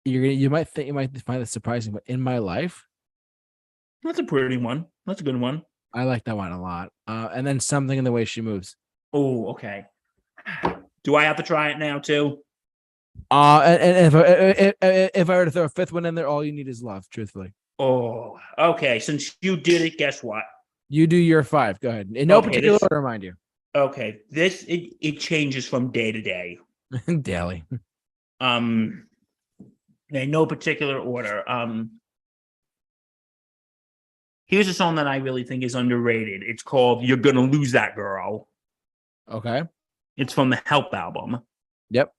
You might find it surprising, but In My Life. That's a pretty one. That's a good one. I like that one a lot. And then Something in the Way She Moves. Oh, okay. Do I have to try it now too? And if I were to throw a 5th one in there, All You Need Is Love. Truthfully. Oh, okay. Since you did it, guess what? You do your 5. Go ahead. In no particular order, mind you. Okay. It changes from day to day. Daily. In no particular order. Here's a song that I really think is underrated. It's called You're Gonna Lose That Girl. Okay. It's from the Help album. Yep.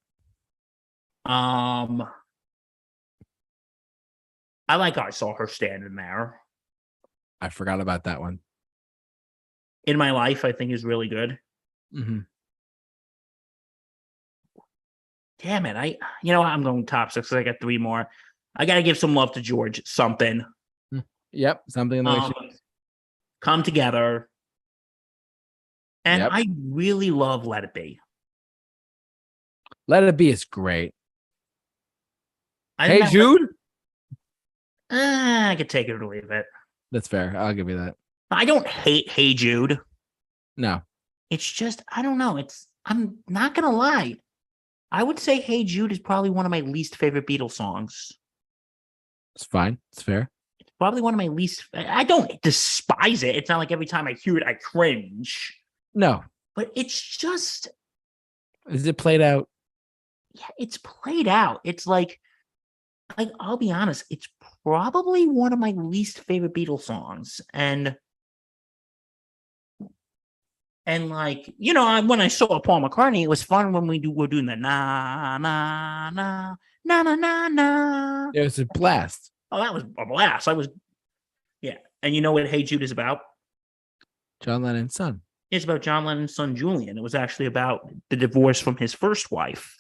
I like I Saw Her Standing There. I forgot about that one. In My Life, I think, is really good. Mm-hmm. Damn it. I'm going top 6 because I got 3 more. I got to give some love to George. Something. Yep. Something in the way Come Together. And I really love Let It Be. Let It Be is great. Hey Jude? I could take it or leave it. That's fair. I'll give you that. I don't hate Hey Jude. No. It's just, I don't know. I'm not going to lie. I would say Hey Jude is probably one of my least favorite Beatles songs. It's fine. It's fair. It's probably one of my least. I don't despise it. It's not like every time I hear it, I cringe. No. But it's just. Is it played out? Yeah, it's played out. It's like I'll be honest, it's probably one of my least favorite Beatles songs. And like, when I saw Paul McCartney, it was fun when we're doing the na na na na na na na. It was a blast. Oh, that was a blast. Yeah. And you know what Hey Jude is about? John Lennon's son. It's about John Lennon's son, Julian. It was actually about the divorce from his first wife.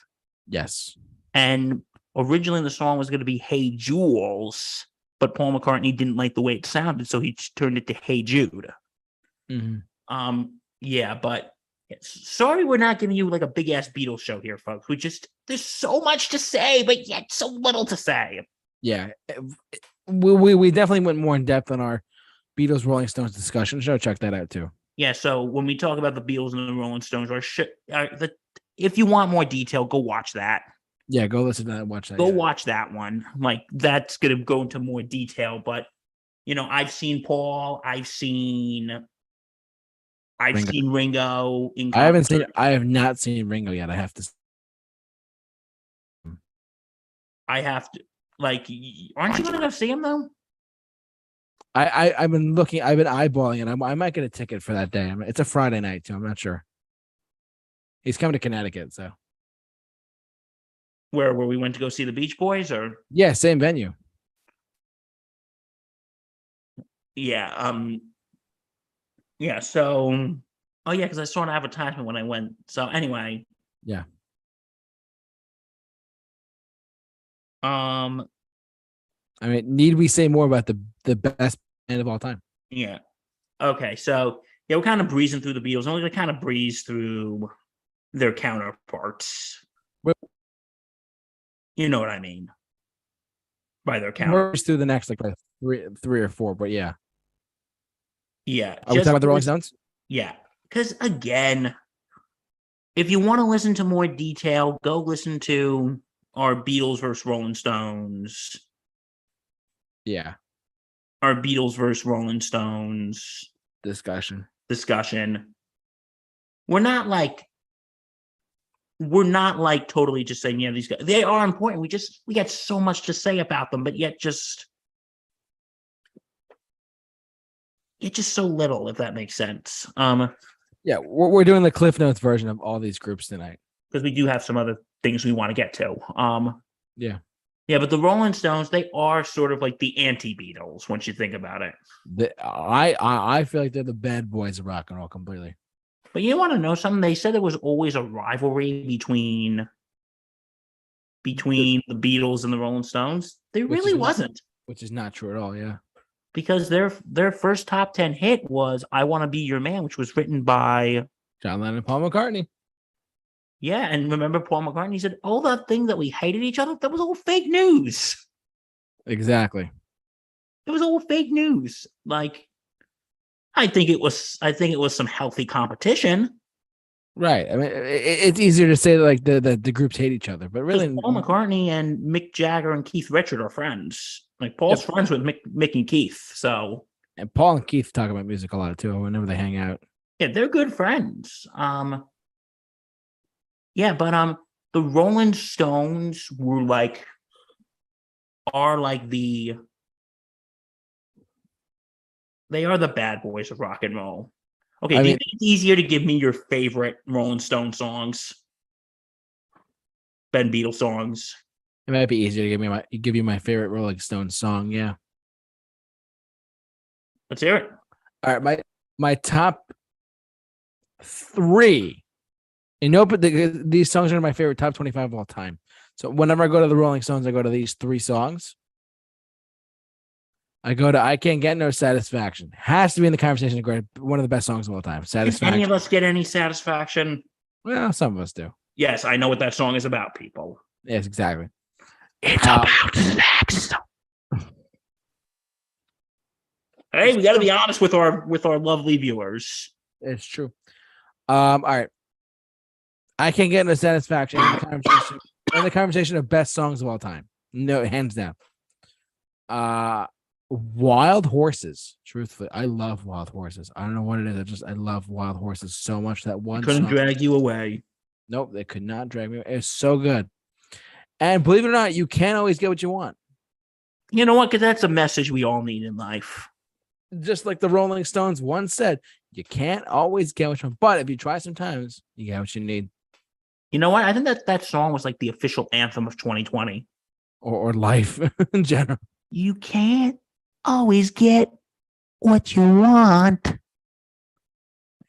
Yes. And originally the song was going to be Hey Jules, but Paul McCartney didn't like the way it sounded, so he turned it to Hey Jude. Mm-hmm. Yeah, but sorry we're not giving you like a big ass Beatles show here, folks. There's so much to say, but yet so little to say. Yeah, we definitely went more in depth on our Beatles Rolling Stones discussion show. Check that out too. Yeah, so when we talk about the Beatles and the Rolling Stones, if you want more detail, go watch that. Yeah, go listen to that and watch that. Go watch that one. Like, that's going to go into more detail. But, I've seen Paul. I've seen Ringo. I have not seen Ringo yet. I have to. Like, aren't you going to go see him, though? I've been looking. I've been eyeballing it. I might get a ticket for that day. It's a Friday night too. I'm not sure. He's coming to Connecticut, so. Where we went to go see the Beach Boys, or yeah, same venue. Yeah. Yeah. So, oh yeah, because I saw an advertisement when I went. So anyway. Yeah. I mean, need we say more about the best band of all time? Yeah. Okay. So yeah, we're kind of breezing through the Beatles. Only to kind of breeze through their counterparts. You know what I mean? By their counterparts. Through the next like three or four, but yeah. Yeah. Are we talking about the Rolling Stones? Yeah. Because again, if you want to listen to more detail, go listen to our Beatles versus Rolling Stones. Yeah. Our Beatles versus Rolling Stones discussion. We're not like totally just saying, yeah, these guys, they are important. We got so much to say about them, but yet just so little, if that makes sense. Yeah, we're doing the Cliff Notes version of all these groups tonight. Because we do have some other things we want to get to. Yeah. Yeah, but the Rolling Stones, they are sort of like the anti-Beatles once you think about it. I feel like they're the bad boys of rock and roll completely. But you want to know something? They said there was always a rivalry between the Beatles and the Rolling Stones. There really wasn't. Which is not true at all, yeah. Because their first top 10 hit was I Want to Be Your Man, which was written by John Lennon and Paul McCartney. Yeah, and remember Paul McCartney said, all that thing that we hated each other, that was all fake news. Exactly. It was all fake news. Like, I think it was some healthy competition. Right. I mean, it's easier to say that, like the groups hate each other, but really Paul McCartney and Mick Jagger and Keith Richards are friends. Like Paul's friends with Mick and Keith. So, and Paul and Keith talk about music a lot too whenever they hang out. Yeah, they're good friends. Yeah, but the Rolling Stones they are the bad boys of rock and roll. Okay, do you think it's easier to give me your favorite Rolling Stone songs than Beatles songs? It might be easier to give you my favorite Rolling Stones song. Yeah, let's hear it. All right, my top 3. But these songs are my favorite top 25 of all time. So whenever I go to the Rolling Stones, I go to these 3 songs. I go to I Can't Get No Satisfaction. Has to be in the conversation. One of the best songs of all time. Satisfaction. Did any of us get any satisfaction? Well, some of us do. Yes, I know what that song is about, people. Yes, exactly. It's about sex. Hey, we got to be honest with our lovely viewers. It's true. All right. I Can't Get No Satisfaction in the conversation of best songs of all time. No, hands down. Wild Horses. Truthfully, I love Wild Horses. I don't know what it is. I love Wild Horses so much. That one couldn't drag you away. Nope, they could not drag me away. It's so good. And believe it or not, you can't always get what you want. You know what? Because that's a message we all need in life. Just like the Rolling Stones once said, you can't always get what you want, but if you try sometimes, you get what you need. You know what? I think that song was like the official anthem of 2020. Or life in general. You can't always get what you want.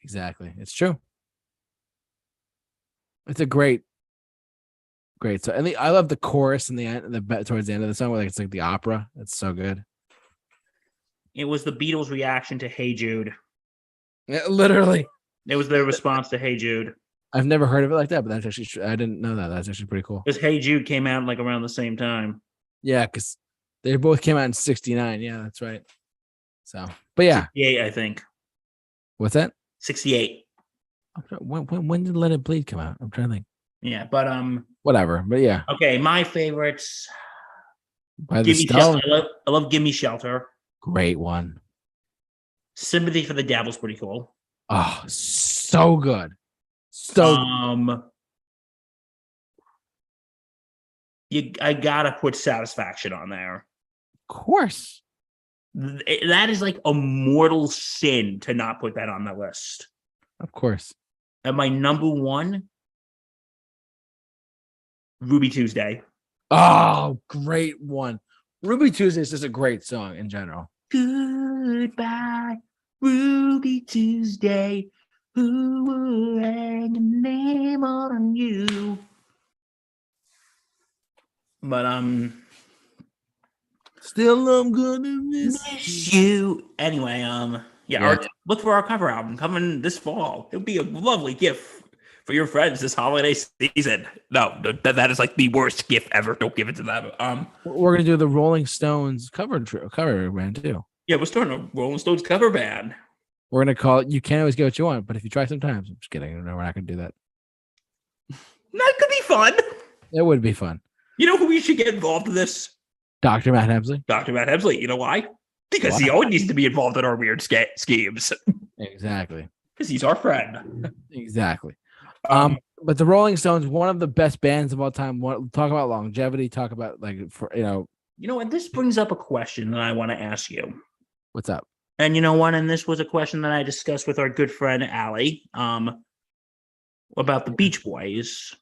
Exactly. It's true. It's a great song. And I love the chorus and the end, towards the end of the song, where it's like the opera. It's so good. It was the Beatles' reaction to Hey Jude. Yeah, literally. It was their response to Hey Jude. I've never heard of it like that, but that's actually I didn't know that. That's actually pretty cool. Because Hey Jude came out like around the same time. Yeah, because they both came out in '69. Yeah, that's right. So, but yeah, 68, I think. What's that? 68. When did Let It Bleed come out? I'm trying to think. Yeah, but whatever. But yeah, okay, my favorites. by the Stones. I love Gimme Shelter. Great one. Sympathy for the Devil's pretty cool. Oh, so good. So I gotta put Satisfaction on there. Of course. That is like a mortal sin to not put that on the list. Of course. And my number one, Ruby Tuesday. Oh, great one. Ruby Tuesday is just a great song in general. Goodbye, Ruby Tuesday. Who will hang a name on you? But still I'm gonna miss you. Anyway, Yeah. Look for our cover album coming this fall. It would be a lovely gift for your friends this holiday season. No, that is like the worst gift ever. Don't give it to them. We're gonna do the Rolling Stones cover band too. Yeah, we're starting a Rolling Stones cover band. We're gonna call it "You Can't Always Get What You Want," but if you try sometimes, I'm just kidding. No, we're not gonna do that. That could be fun. It would be fun. You know who we should get involved in this? Dr. Matt Hemsley. Dr. Matt Hemsley. You know why? Because he always needs to be involved in our weird schemes. Exactly. Because he's our friend. Exactly. But the Rolling Stones, one of the best bands of all time. Talk about longevity. Talk about And this brings up a question that I want to ask you. What's up? And you know what? And this was a question that I discussed with our good friend Allie about the Beach Boys.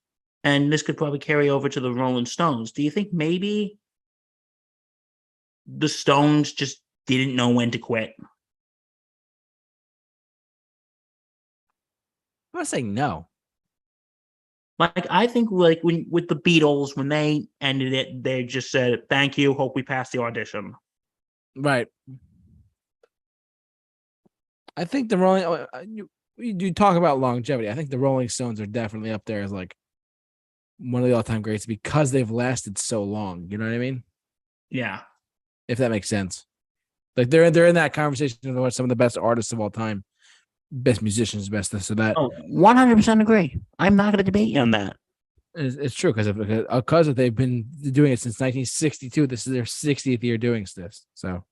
And this could probably carry over to the Rolling Stones. Do you think maybe the Stones just didn't know when to quit? I'm not saying no. Like, I think like with the Beatles, when they ended it, they just said, thank you, hope we pass the audition. Right. I think the Rolling, you talk about longevity. I think the Rolling Stones are definitely up there as like one of the all-time greats because they've lasted so long. You know what I mean? Yeah. If that makes sense. Like they're in that conversation with some of the best artists of all time, best musicians, best this or that. Oh, 100% agree. I'm not going to debate you on that. It's true because they've been doing it since 1962. This is their 60th year doing this. So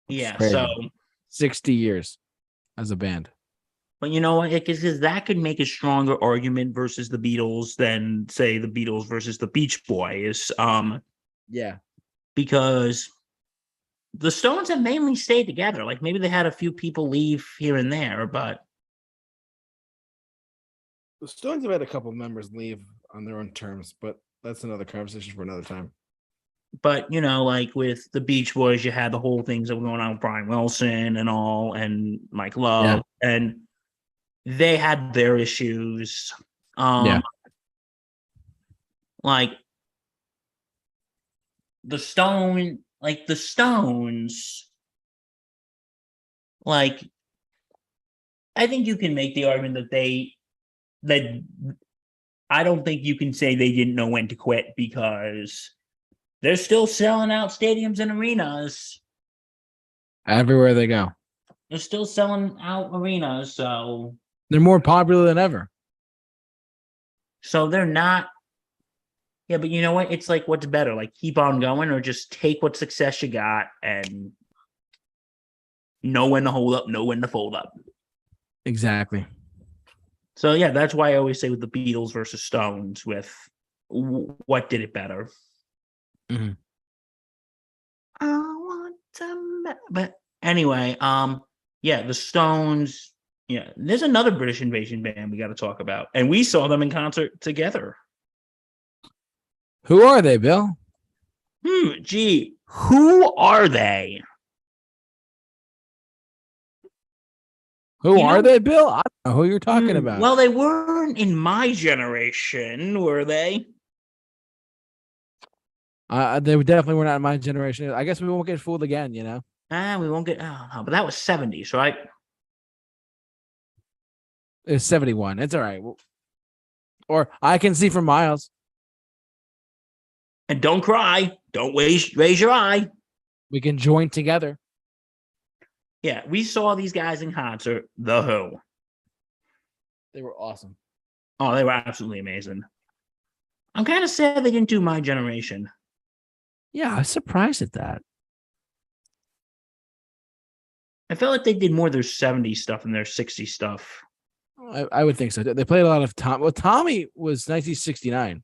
yeah, so 60 years as a band. But you know what? Because that could make a stronger argument versus the Beatles than say the Beatles versus the Beach Boys. Yeah, because the Stones have mainly stayed together. Like maybe they had a few people leave here and there, but the Stones have had a couple members leave on their own terms, but that's another conversation for another time. But like with the Beach Boys, you had the whole things that were going on with Brian Wilson and all, and Mike Love, and they had their issues. Like the Stones, like I think you can make the argument that I don't think you can say they didn't know when to quit because they're still selling out stadiums and arenas. Everywhere they go. They're still selling out arenas, so they're more popular than ever. So they're not. Yeah, but you know what? It's like, what's better? Like, keep on going or just take what success you got and know when to hold up, know when to fold up. Exactly. So, yeah, that's why I always say with the Beatles versus Stones with what did it better. Mm-hmm. I want to... But anyway, yeah, the Stones... Yeah, there's another British invasion band we got to talk about. And we saw them in concert together. Who are they, Bill? Gee, who are they? Who are they, Bill? I don't know who you're talking about. Well, they weren't in my generation, were they? They definitely were not in my generation. I guess we won't get fooled again. You know, We won't get. Oh, no, but that was 70s, right? it's 71. It's all right. Or I Can See for Miles. And don't cry. Don't raise your eye. We can join together. Yeah, we saw these guys in concert. The Who. They were awesome. Oh, they were absolutely amazing. I'm kind of sad they didn't do My Generation. Yeah, I was surprised at that. I felt like they did more of their 70s stuff and their 60s stuff. I would think so. They played a lot of Tom. Well, Tommy was 1969.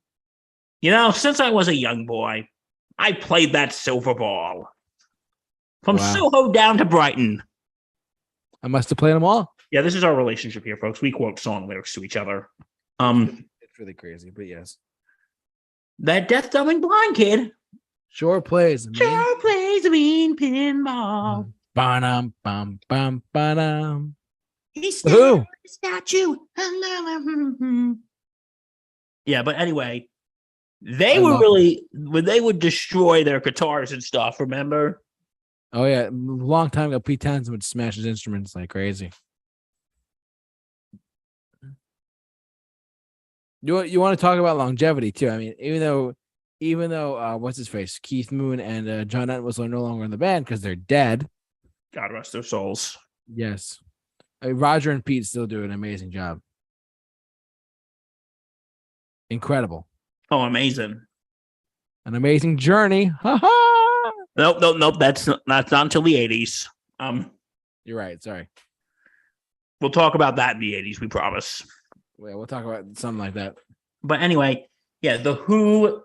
You know, since I was a young boy, I played that silver ball. From Wow. Soho down to Brighton. I must have played them all. Yeah, this is our relationship here, folks. We quote song lyrics to each other. It's really crazy, but yes. That deaf, dumb, and blind kid Sure plays. sure plays a mean pinball. Ba-dum, bum, bum, ba-dum. He's Who? a statue. Yeah, but anyway, they would destroy their guitars and stuff, remember? Oh yeah, a long time ago, Pete Townsend would smash his instruments like crazy. You want to talk about longevity too? I mean, even though what's his face, Keith Moon and John Entwistle are no longer in the band because they're dead. God rest their souls. Yes, Roger and Pete still do an amazing job. Incredible, Oh, amazing. an amazing journey. Ha ha. Nope. That's not until the 80s. You're right. Sorry. We'll talk about that in the 80s, we promise. Yeah, we'll talk about something like that. But anyway, yeah, the Who.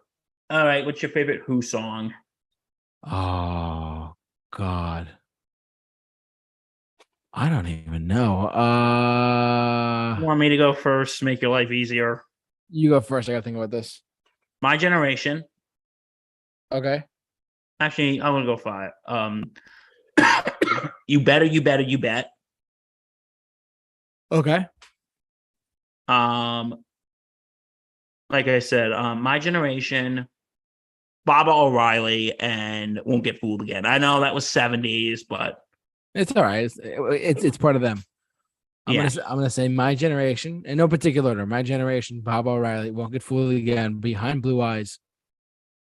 All right, what's your favorite Who song? Oh God, I don't even know. You want me to go first? Make your life easier. You go first. I gotta think about this. My Generation. Okay. Actually, I'm gonna go 5. You better, you better, you bet. Okay. Like I said, My Generation, Baba O'Reilly, and Won't Get Fooled Again. I know that was 70s, but It's all right. It's part of them. I'm gonna say My Generation in no particular order. My Generation, Bob O'Reilly, Won't Get Fooled Again, Behind Blue Eyes,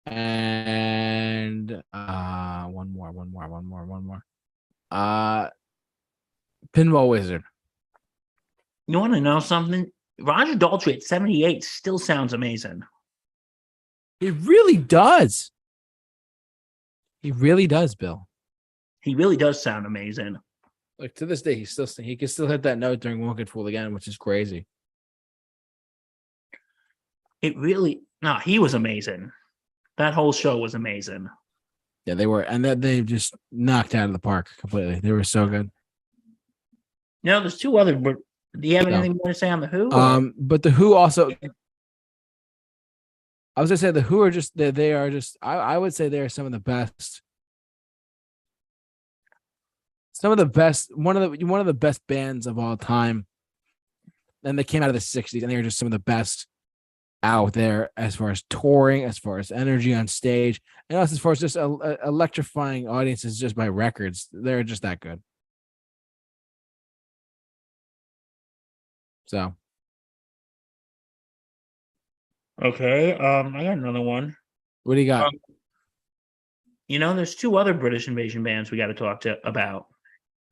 and one more. Pinball Wizard. You want to know something? Roger Daltrey at 78 still sounds amazing. He really does. He really does, Bill. He really does sound amazing. Like to this day, he can still hit that note during Won't Get Fooled Again, which is crazy. He was amazing. That whole show was amazing. Yeah, they were, and that they just knocked out of the park completely. They were so good. You know, there's 2 other. Do you have anything more to say on the Who? But the Who also. I was gonna say the Who are just they are just. I would say they are some of the best. Some of the best, one of the best bands of all time. And they came out of the 60s, and they were just some of the best out there as far as touring, as far as energy on stage, and also as far as just electrifying audiences just by records. They're just that good. So, Okay. I got another one. what do you got? You know, there's 2 other British invasion bands we got to talk about.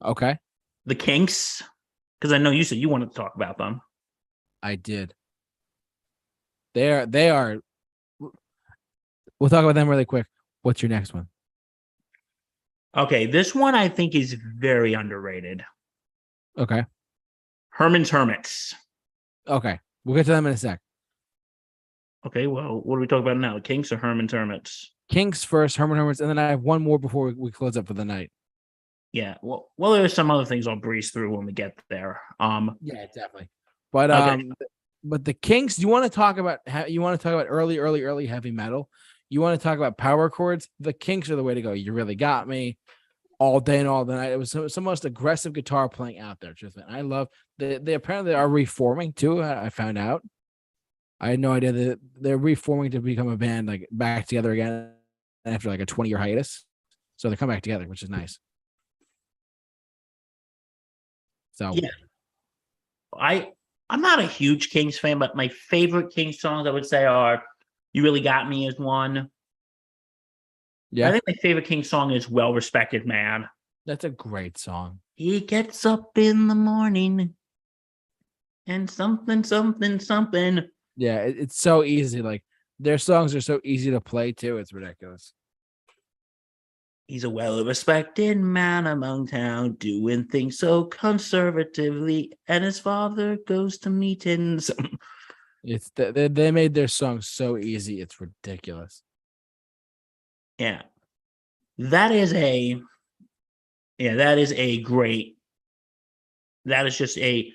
Okay, The Kinks, because I know you said you wanted to talk about them. I did. They are. We'll talk about them really quick. What's your next one? Okay, this one I think is very underrated. Okay. Herman's Hermits. Okay. We'll get to them in a sec. Okay, well, what are we talking about now? The Kinks or Herman's Hermits? Kinks first, Herman Hermits, and then I have one more before we close up for the night. Yeah, well, there's some other things I'll breeze through when we get there. Yeah, definitely. But Okay. But the Kinks, you want to talk about early heavy metal. You want to talk about power chords. The Kinks are the way to go. You really got me all day and all the night. It was some of the most aggressive guitar playing out there. Truthfully, I love they apparently are reforming too. I found out. I had no idea that they're reforming to become a band, like back together again. after like a 20-year hiatus. So they come back together, which is nice. So yeah, I'm not a huge Kings fan, but my favorite Kings songs I would say are "You Really Got Me" is one. yeah, I think my favorite Kings song is "Well Respected Man." that's a great song. He gets up in the morning and something, something, something. Yeah, it's so easy. Like their songs are so easy to play too. It's ridiculous. He's a well-respected man among town, doing things so conservatively, and his father goes to meetings. It's they made their songs so easy. It's ridiculous. Yeah, that is a that is a great. That is just a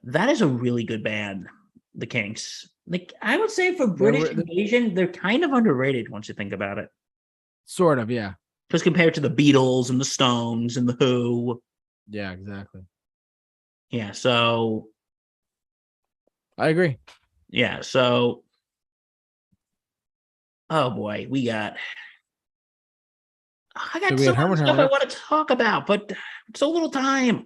that is a really good band. The Kinks. Like I would say for British Invasion, they're kind of underrated once you think about it. Sort of, yeah. Because compared to the Beatles and the Stones and the Who. Yeah, exactly. Yeah, so I agree. Yeah, so oh boy, I got so much stuff I want to talk about, but so little time.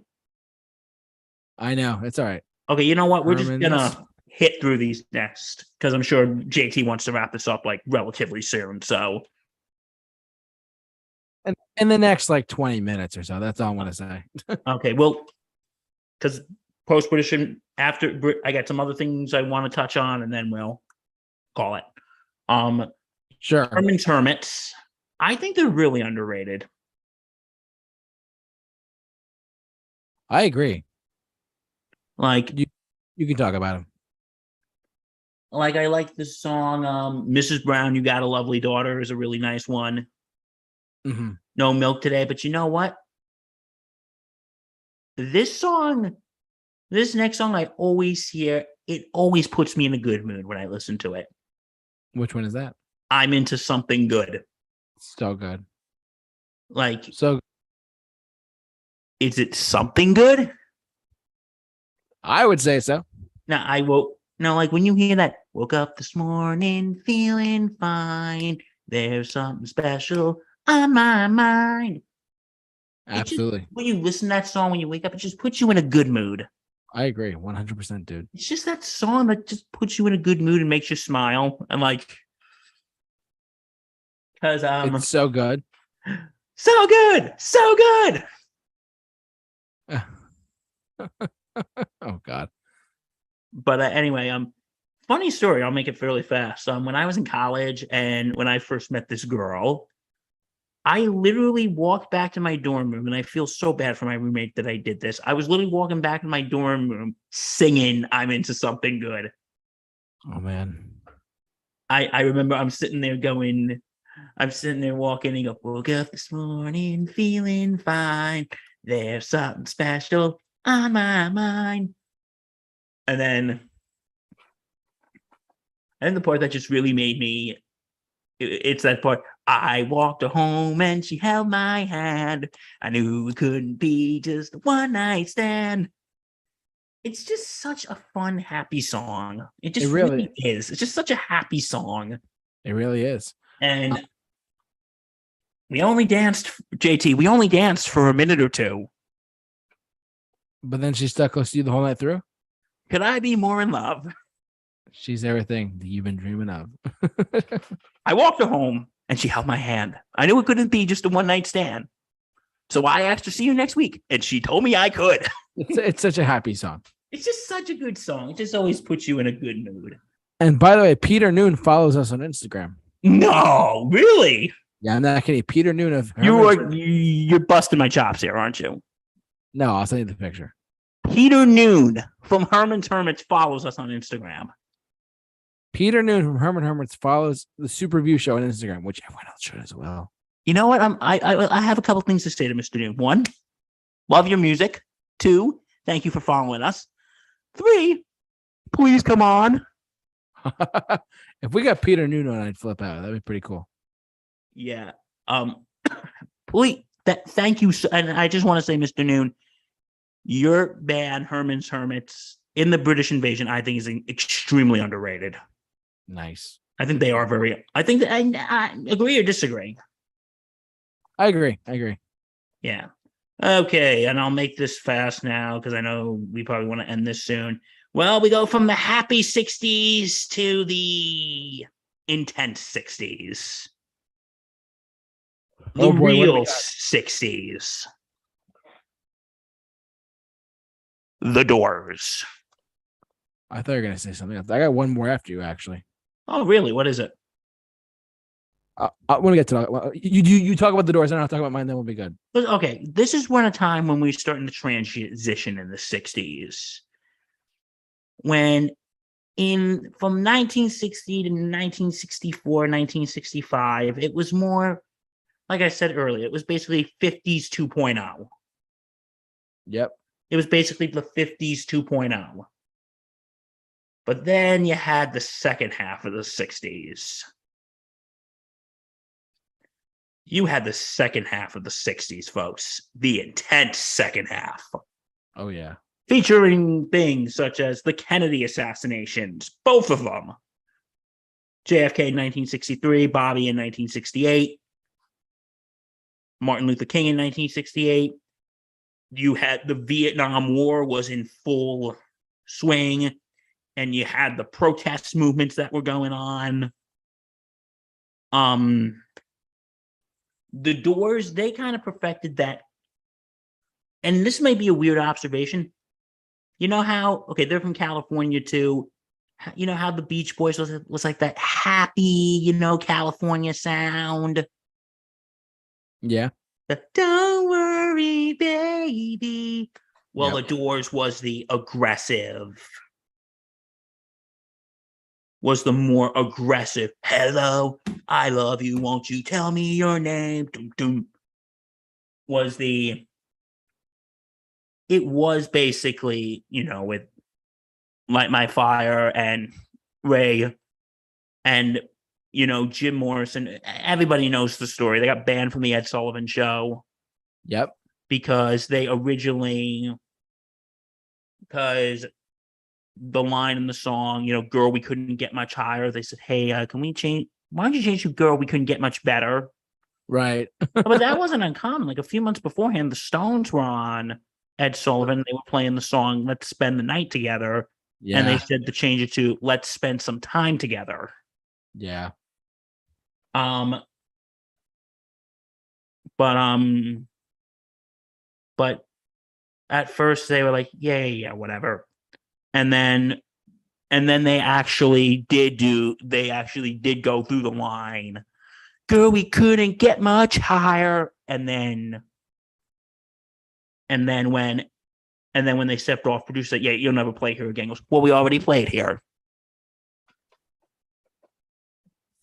I know, it's all right. Okay, you know what? We're just gonna hit through these next because I'm sure JT wants to wrap this up like relatively soon. So and in the next like 20 minutes or so, that's all I want to say. Okay, well, because post-British after I got some other things I want to touch on, and then we'll call it. Sure. Herman's Hermits. I think they're really underrated. I agree. Like you can talk about them. Like I like this song, Mrs. Brown, You Got a Lovely Daughter is a really nice one. Mm-hmm. No Milk Today, but you know what? This next song I always hear, it always puts me in a good mood when I listen to it. Which one is that? I'm Into Something Good. So good. Like, so is it something good? I would say so. Now I will. No, like when you hear that, woke up this morning feeling fine. There's something special on my mind. Absolutely. When you listen to that song, when you wake up, it just puts you in a good mood. I agree, 100%, dude. It's just that song that just puts you in a good mood and makes you smile. And like, because it's so good. So good. So good. Oh God. But anyway, funny story. I'll make it fairly fast. When I was in college and when I first met this girl, I literally walked back to my dorm room, and I feel so bad for my roommate that I did this. I was literally walking back to my dorm room singing I'm Into Something Good. Oh man. I remember I'm sitting there walking and go, woke up this morning feeling fine. There's something special on my mind. And then the part that just really made me, it's that part. I walked her home and she held my hand. I knew it couldn't be just a one night stand. It's just such a fun, happy song. It really is. It's just such a happy song. It really is. And we only danced, JT, we only danced for a minute or two. But then she stuck close to you the whole night through? Could I be more in love? She's everything that you've been dreaming of. I walked her home and she held my hand. I knew it couldn't be just a one night stand. So I asked her, see you next week. And she told me I could. It's such a happy song. It's just such a good song. It just always puts you in a good mood. And by the way, Peter Noon follows us on Instagram. No, really? Yeah, I'm not kidding. Peter Noon of you're busting my chops here, aren't you? No, I'll send you the picture. Peter Noon from Herman's Hermits follows us on Instagram. Peter Noon from Herman Hermits follows the Super Review Show on Instagram, which everyone else should as well. You know what? I have a couple things to say to Mr. Noon. 1, love your music. 2, thank you for following us. 3, please come on. If we got Peter Noon on, I'd flip out. That'd be pretty cool. Yeah. Please, thank you. And I just want to say, Mr. Noon, your band, Herman's Hermits, in the British Invasion, I think is extremely underrated. Nice. I think they are very. I think that I agree or disagree. I agree. Yeah. Okay, and I'll make this fast now because I know we probably want to end this soon. Well, we go from the happy 60s to the intense 60s. The Oh boy, what do we real got? 60s. The Doors. I thought you were gonna say something else. I got one more after you, actually. Oh, really? What is it? When we get to you talk about the Doors, and I'll talk about mine. Then we'll be good. Okay, this is when a time when we're starting to transition in the 60s. When from 1960 to 1964, 1965, it was more, like I said earlier, it was basically 50s 2.0. Yep. It was basically the 50s 2.0. But then you had the second half of the 60s. You had the second half of the 60s, folks. The intense second half. Oh, yeah. Featuring things such as the Kennedy assassinations, both of them. JFK in 1963, Bobby in 1968, Martin Luther King in 1968. You had the Vietnam War was in full swing, and you had the protest movements that were going on. The Doors, they kind of perfected that. And this may be a weird observation. You know how, okay, they're from California too. You know how the Beach Boys was like that happy, California sound? Yeah. Don't worry, baby. Well, Yep. The Doors was the aggressive, was the more aggressive. Hello, I love you. Won't you tell me your name? Dum, dum. It was basically, with Light My Fire and Ray and, Jim Morrison. Everybody knows the story. They got banned from the Ed Sullivan Show. Yep. Because the line in the song, girl, we couldn't get much higher. They said, hey, can we change? Why don't you change to girl, we couldn't get much better? Right. But that wasn't uncommon. Like a few months beforehand, the Stones were on Ed Sullivan. They were playing the song Let's Spend the Night Together. Yeah. And they said to change it to Let's Spend Some Time Together. Yeah. But at first they were like, yeah, whatever. And then they actually did go through the line. Girl, we couldn't get much higher. And then when they stepped off, producer said, yeah, you'll never play here again. Goes, well, we already played here.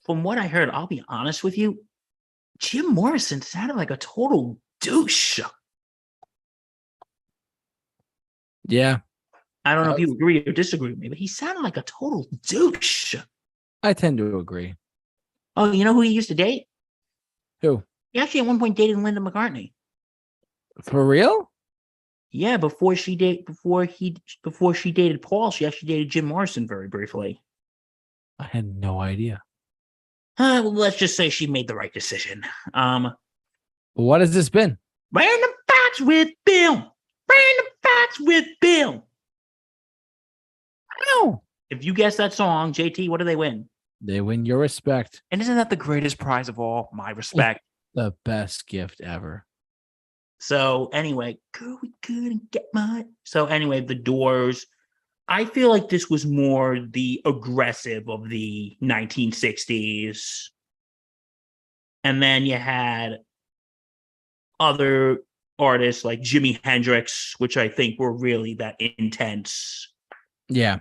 From what I heard, I'll be honest with you, Jim Morrison sounded like a total douche. Yeah. I don't know if you agree or disagree with me, but he sounded like a total douche. I tend to agree. Oh, you know who he used to date? Who? He actually at one point dated Linda McCartney. For real? Yeah, before she dated Paul, she actually dated Jim Morrison very briefly. I had no idea. Well, let's just say she made the right decision. What has this been? Random Facts with Bill. Random Facts with Bill. Ow. If you guess that song, JT, what do they win? They win your respect. And isn't that the greatest prize of all? My respect. The best gift ever. So anyway, girl, we couldn't get much. So anyway, The Doors. I feel like this was more the aggressive of the 1960s. And then you had other artists like Jimi Hendrix, which I think were really that intense. Yeah.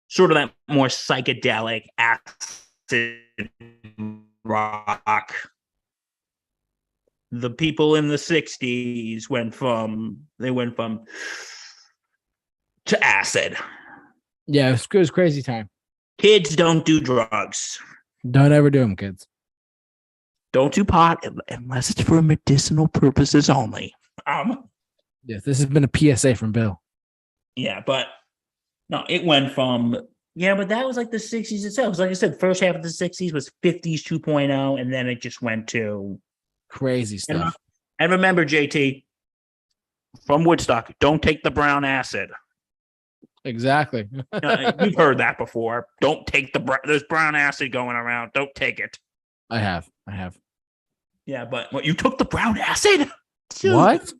Sort of that more psychedelic acid rock. The people in the 60s went from to acid. Yeah, it was crazy time. Kids, don't do drugs. Don't ever do them, kids. Don't do pot unless it's for medicinal purposes only. Yes, this has been a PSA from Bill. Yeah, but no, it went from Yeah, but that was like the 60s itself. Like I said, first half of the 60s was 50s 2.0, and then it just went to Crazy stuff. And remember, JT, from Woodstock, don't take the brown acid. Exactly. You've heard that before. Don't take there's brown acid going around. Don't take it. I have. Yeah, but what, you took the brown acid? Dude, what?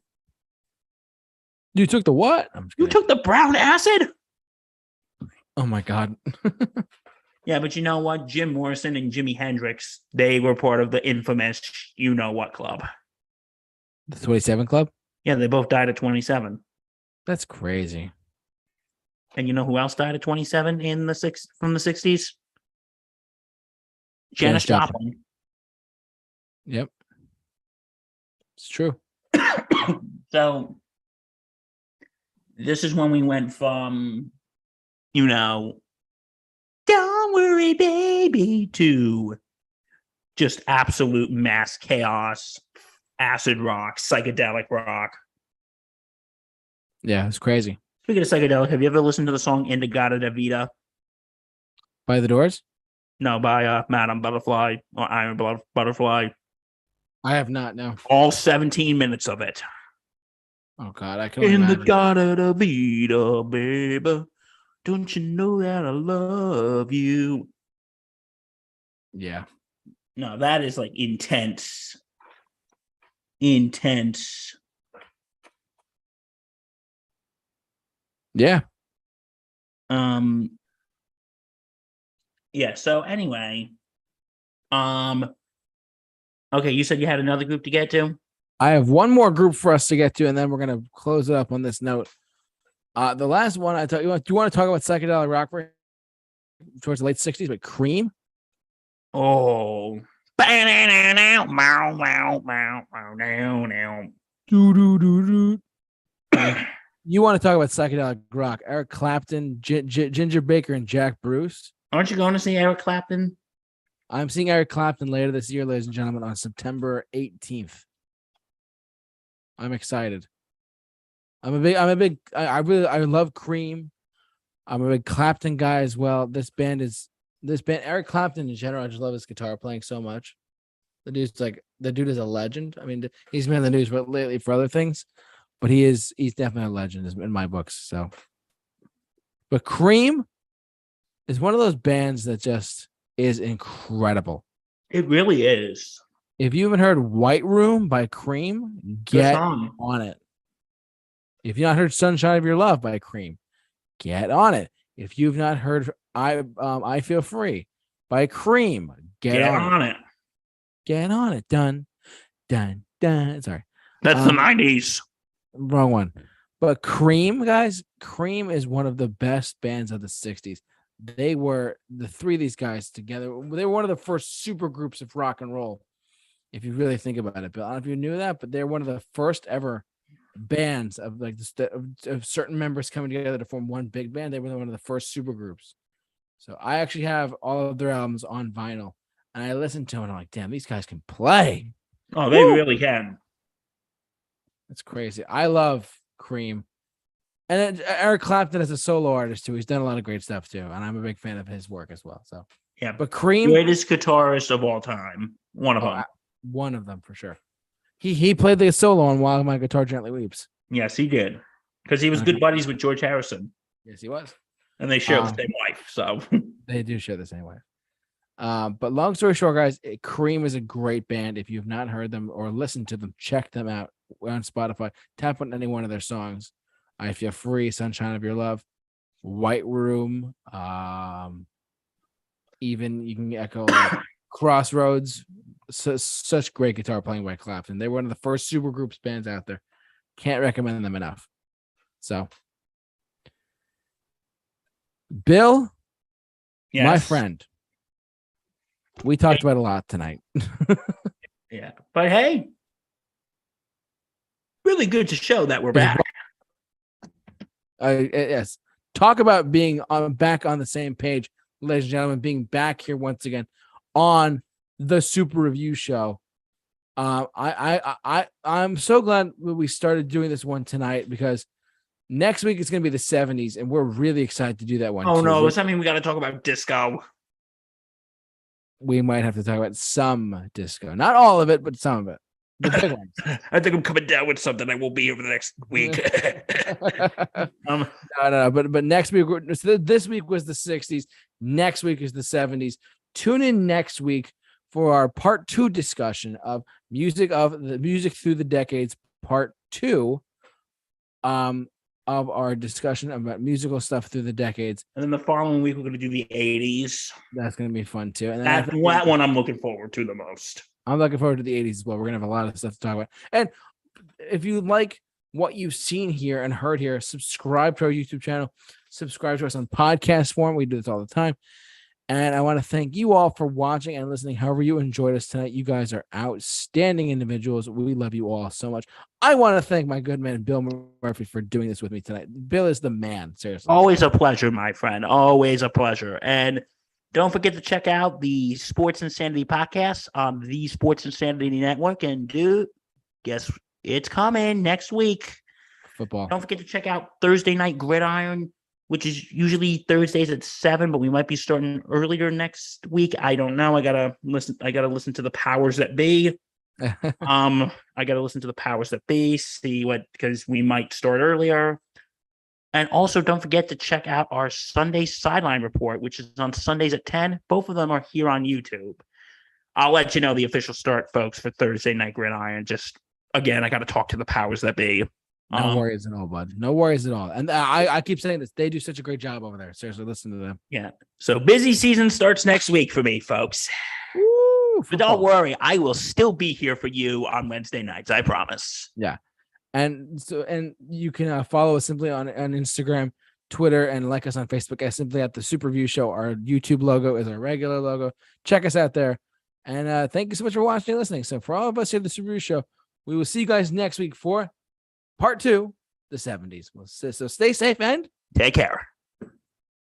You took the what? You took the brown acid? Oh my God. Yeah, but you know what? Jim Morrison and Jimi Hendrix, they were part of the infamous you know what club. The 27 Club? Yeah, they both died at 27. That's crazy. And you know who else died at 27 from the 60s? Janis Joplin. Yep. It's true. So this is when we went from, don't worry, baby, to just absolute mass chaos, acid rock, psychedelic rock. Yeah, it's crazy. Speaking of psychedelic, have you ever listened to the song Indigada da Vida? By the Doors? No, by Madame Butterfly or Iron Butterfly. I have not, no. All 17 minutes of it. Oh God, I can imagine. Indigada da Vida, baby. Don't you know that I love you? Yeah. No, that is like intense. Intense. Yeah. Yeah, so anyway. Okay, you said you had another group to get to? I have one more group for us to get to, and then we're gonna close it up on this note. The last one I thought do you want to talk about psychedelic rock towards the late 60s, but Cream? Oh. You want to talk about psychedelic rock? Eric Clapton, Ginger Baker, and Jack Bruce. Aren't you going to see Eric Clapton? I'm seeing Eric Clapton later this year, ladies and gentlemen, on September 18th. I'm excited. I love Cream. I'm a big Clapton guy as well. This band, Eric Clapton in general, I just love his guitar playing so much. The dude is a legend. I mean, he's been in the news lately for other things, but he's definitely a legend in my books. So, but Cream is one of those bands that just is incredible. It really is. If you haven't heard White Room by Cream, get on it. If you've not heard Sunshine of Your Love by Cream, get on it. If you've not heard I Feel Free by Cream, get on it. Get on it. Done. Sorry. That's the 90s. Wrong one. But Cream, guys, Cream is one of the best bands of the 60s. They were the three of these guys together. They were one of the first super groups of rock and roll. If you really think about it, Bill, I don't know if you knew that, but they're one of the first ever bands of like of certain members coming together to form one big band. They were one of the first super groups. So I actually have all of their albums on vinyl, and I listened to them and I'm like, damn, these guys can play. Oh, they really can. That's crazy. I love Cream. And then Eric Clapton is a solo artist too. He's done a lot of great stuff too, and I'm a big fan of his work as well. So yeah, but Cream, greatest guitarist of all time, one of them for sure. He played the solo on While My Guitar Gently Weeps. Yes, he did, because he was good buddies with George Harrison. Yes, he was, and they share the same wife. So they do share the same wife. But long story short, guys, Cream is a great band. If you've not heard them or listened to them, check them out on Spotify. Tap on any one of their songs. I Feel Free, Sunshine of Your Love, White Room, even you can echo Crossroads. Such great guitar playing by Clapton. They were one of the first super groups bands out there. Can't recommend them enough. So, Bill, yes. My friend, we talked about a lot tonight. Yeah, but hey, really good to show that we're back. Yes. Talk about being back on the same page, ladies and gentlemen, being back here once again on the Super Review Show. I'm so glad we started doing this one tonight because Next week it's going to be the 70s, and we're really excited to do that one. Oh too. no, does that mean we got to talk about disco? We might have to talk about some disco, not all of it, but some of it. The big ones. I think I'm coming down with something. I won't be here for the next week. No. But next week, this week was the 60s. Next week is the 70s. Tune in next week for our part 2 discussion of music through the decades, part 2. Of our discussion about musical stuff through the decades. And then the following week, we're going to do the 80s. That's going to be fun too. And that one I'm looking forward to the most. I'm looking forward to the 80s as well. We're going to have a lot of stuff to talk about. And if you like what you've seen here and heard here, subscribe to our YouTube channel. Subscribe to us on podcast form. We do this all the time. And I want to thank you all for watching and listening. However you enjoyed us tonight, you guys are outstanding individuals. We love you all so much. I want to thank my good man, Bill Murphy, for doing this with me tonight. Bill is the man, seriously. Always a pleasure, my friend. Always a pleasure. And don't forget to check out the Sports Insanity podcast on the Sports Insanity Network. And dude, guess it's coming next week. Football. Don't forget to check out Thursday Night Gridiron, which is usually Thursdays at 7, but we might be starting earlier next week. I don't know. I gotta listen to the powers that be. I gotta listen to the powers that be, see what, because we might start earlier. And also don't forget to check out our Sunday Sideline Report, which is on Sundays at 10. Both of them are here on YouTube. I'll let you know the official start, folks, for Thursday Night Gridiron. Just, again, I gotta talk to the powers that be. No worries at all, bud. No worries at all. And I keep saying this. They do such a great job over there. Seriously, listen to them. Yeah. So busy season starts next week for me, folks. Woo, but don't worry. I will still be here for you on Wednesday nights. I promise. Yeah. And you can follow us simply on Instagram, Twitter, and like us on Facebook as simply at the Super Review Show. Our YouTube logo is our regular logo. Check us out there. And thank you so much for watching and listening. So for all of us here at the Super Review Show, we will see you guys next week for part 2, the 70s. So stay safe and take care.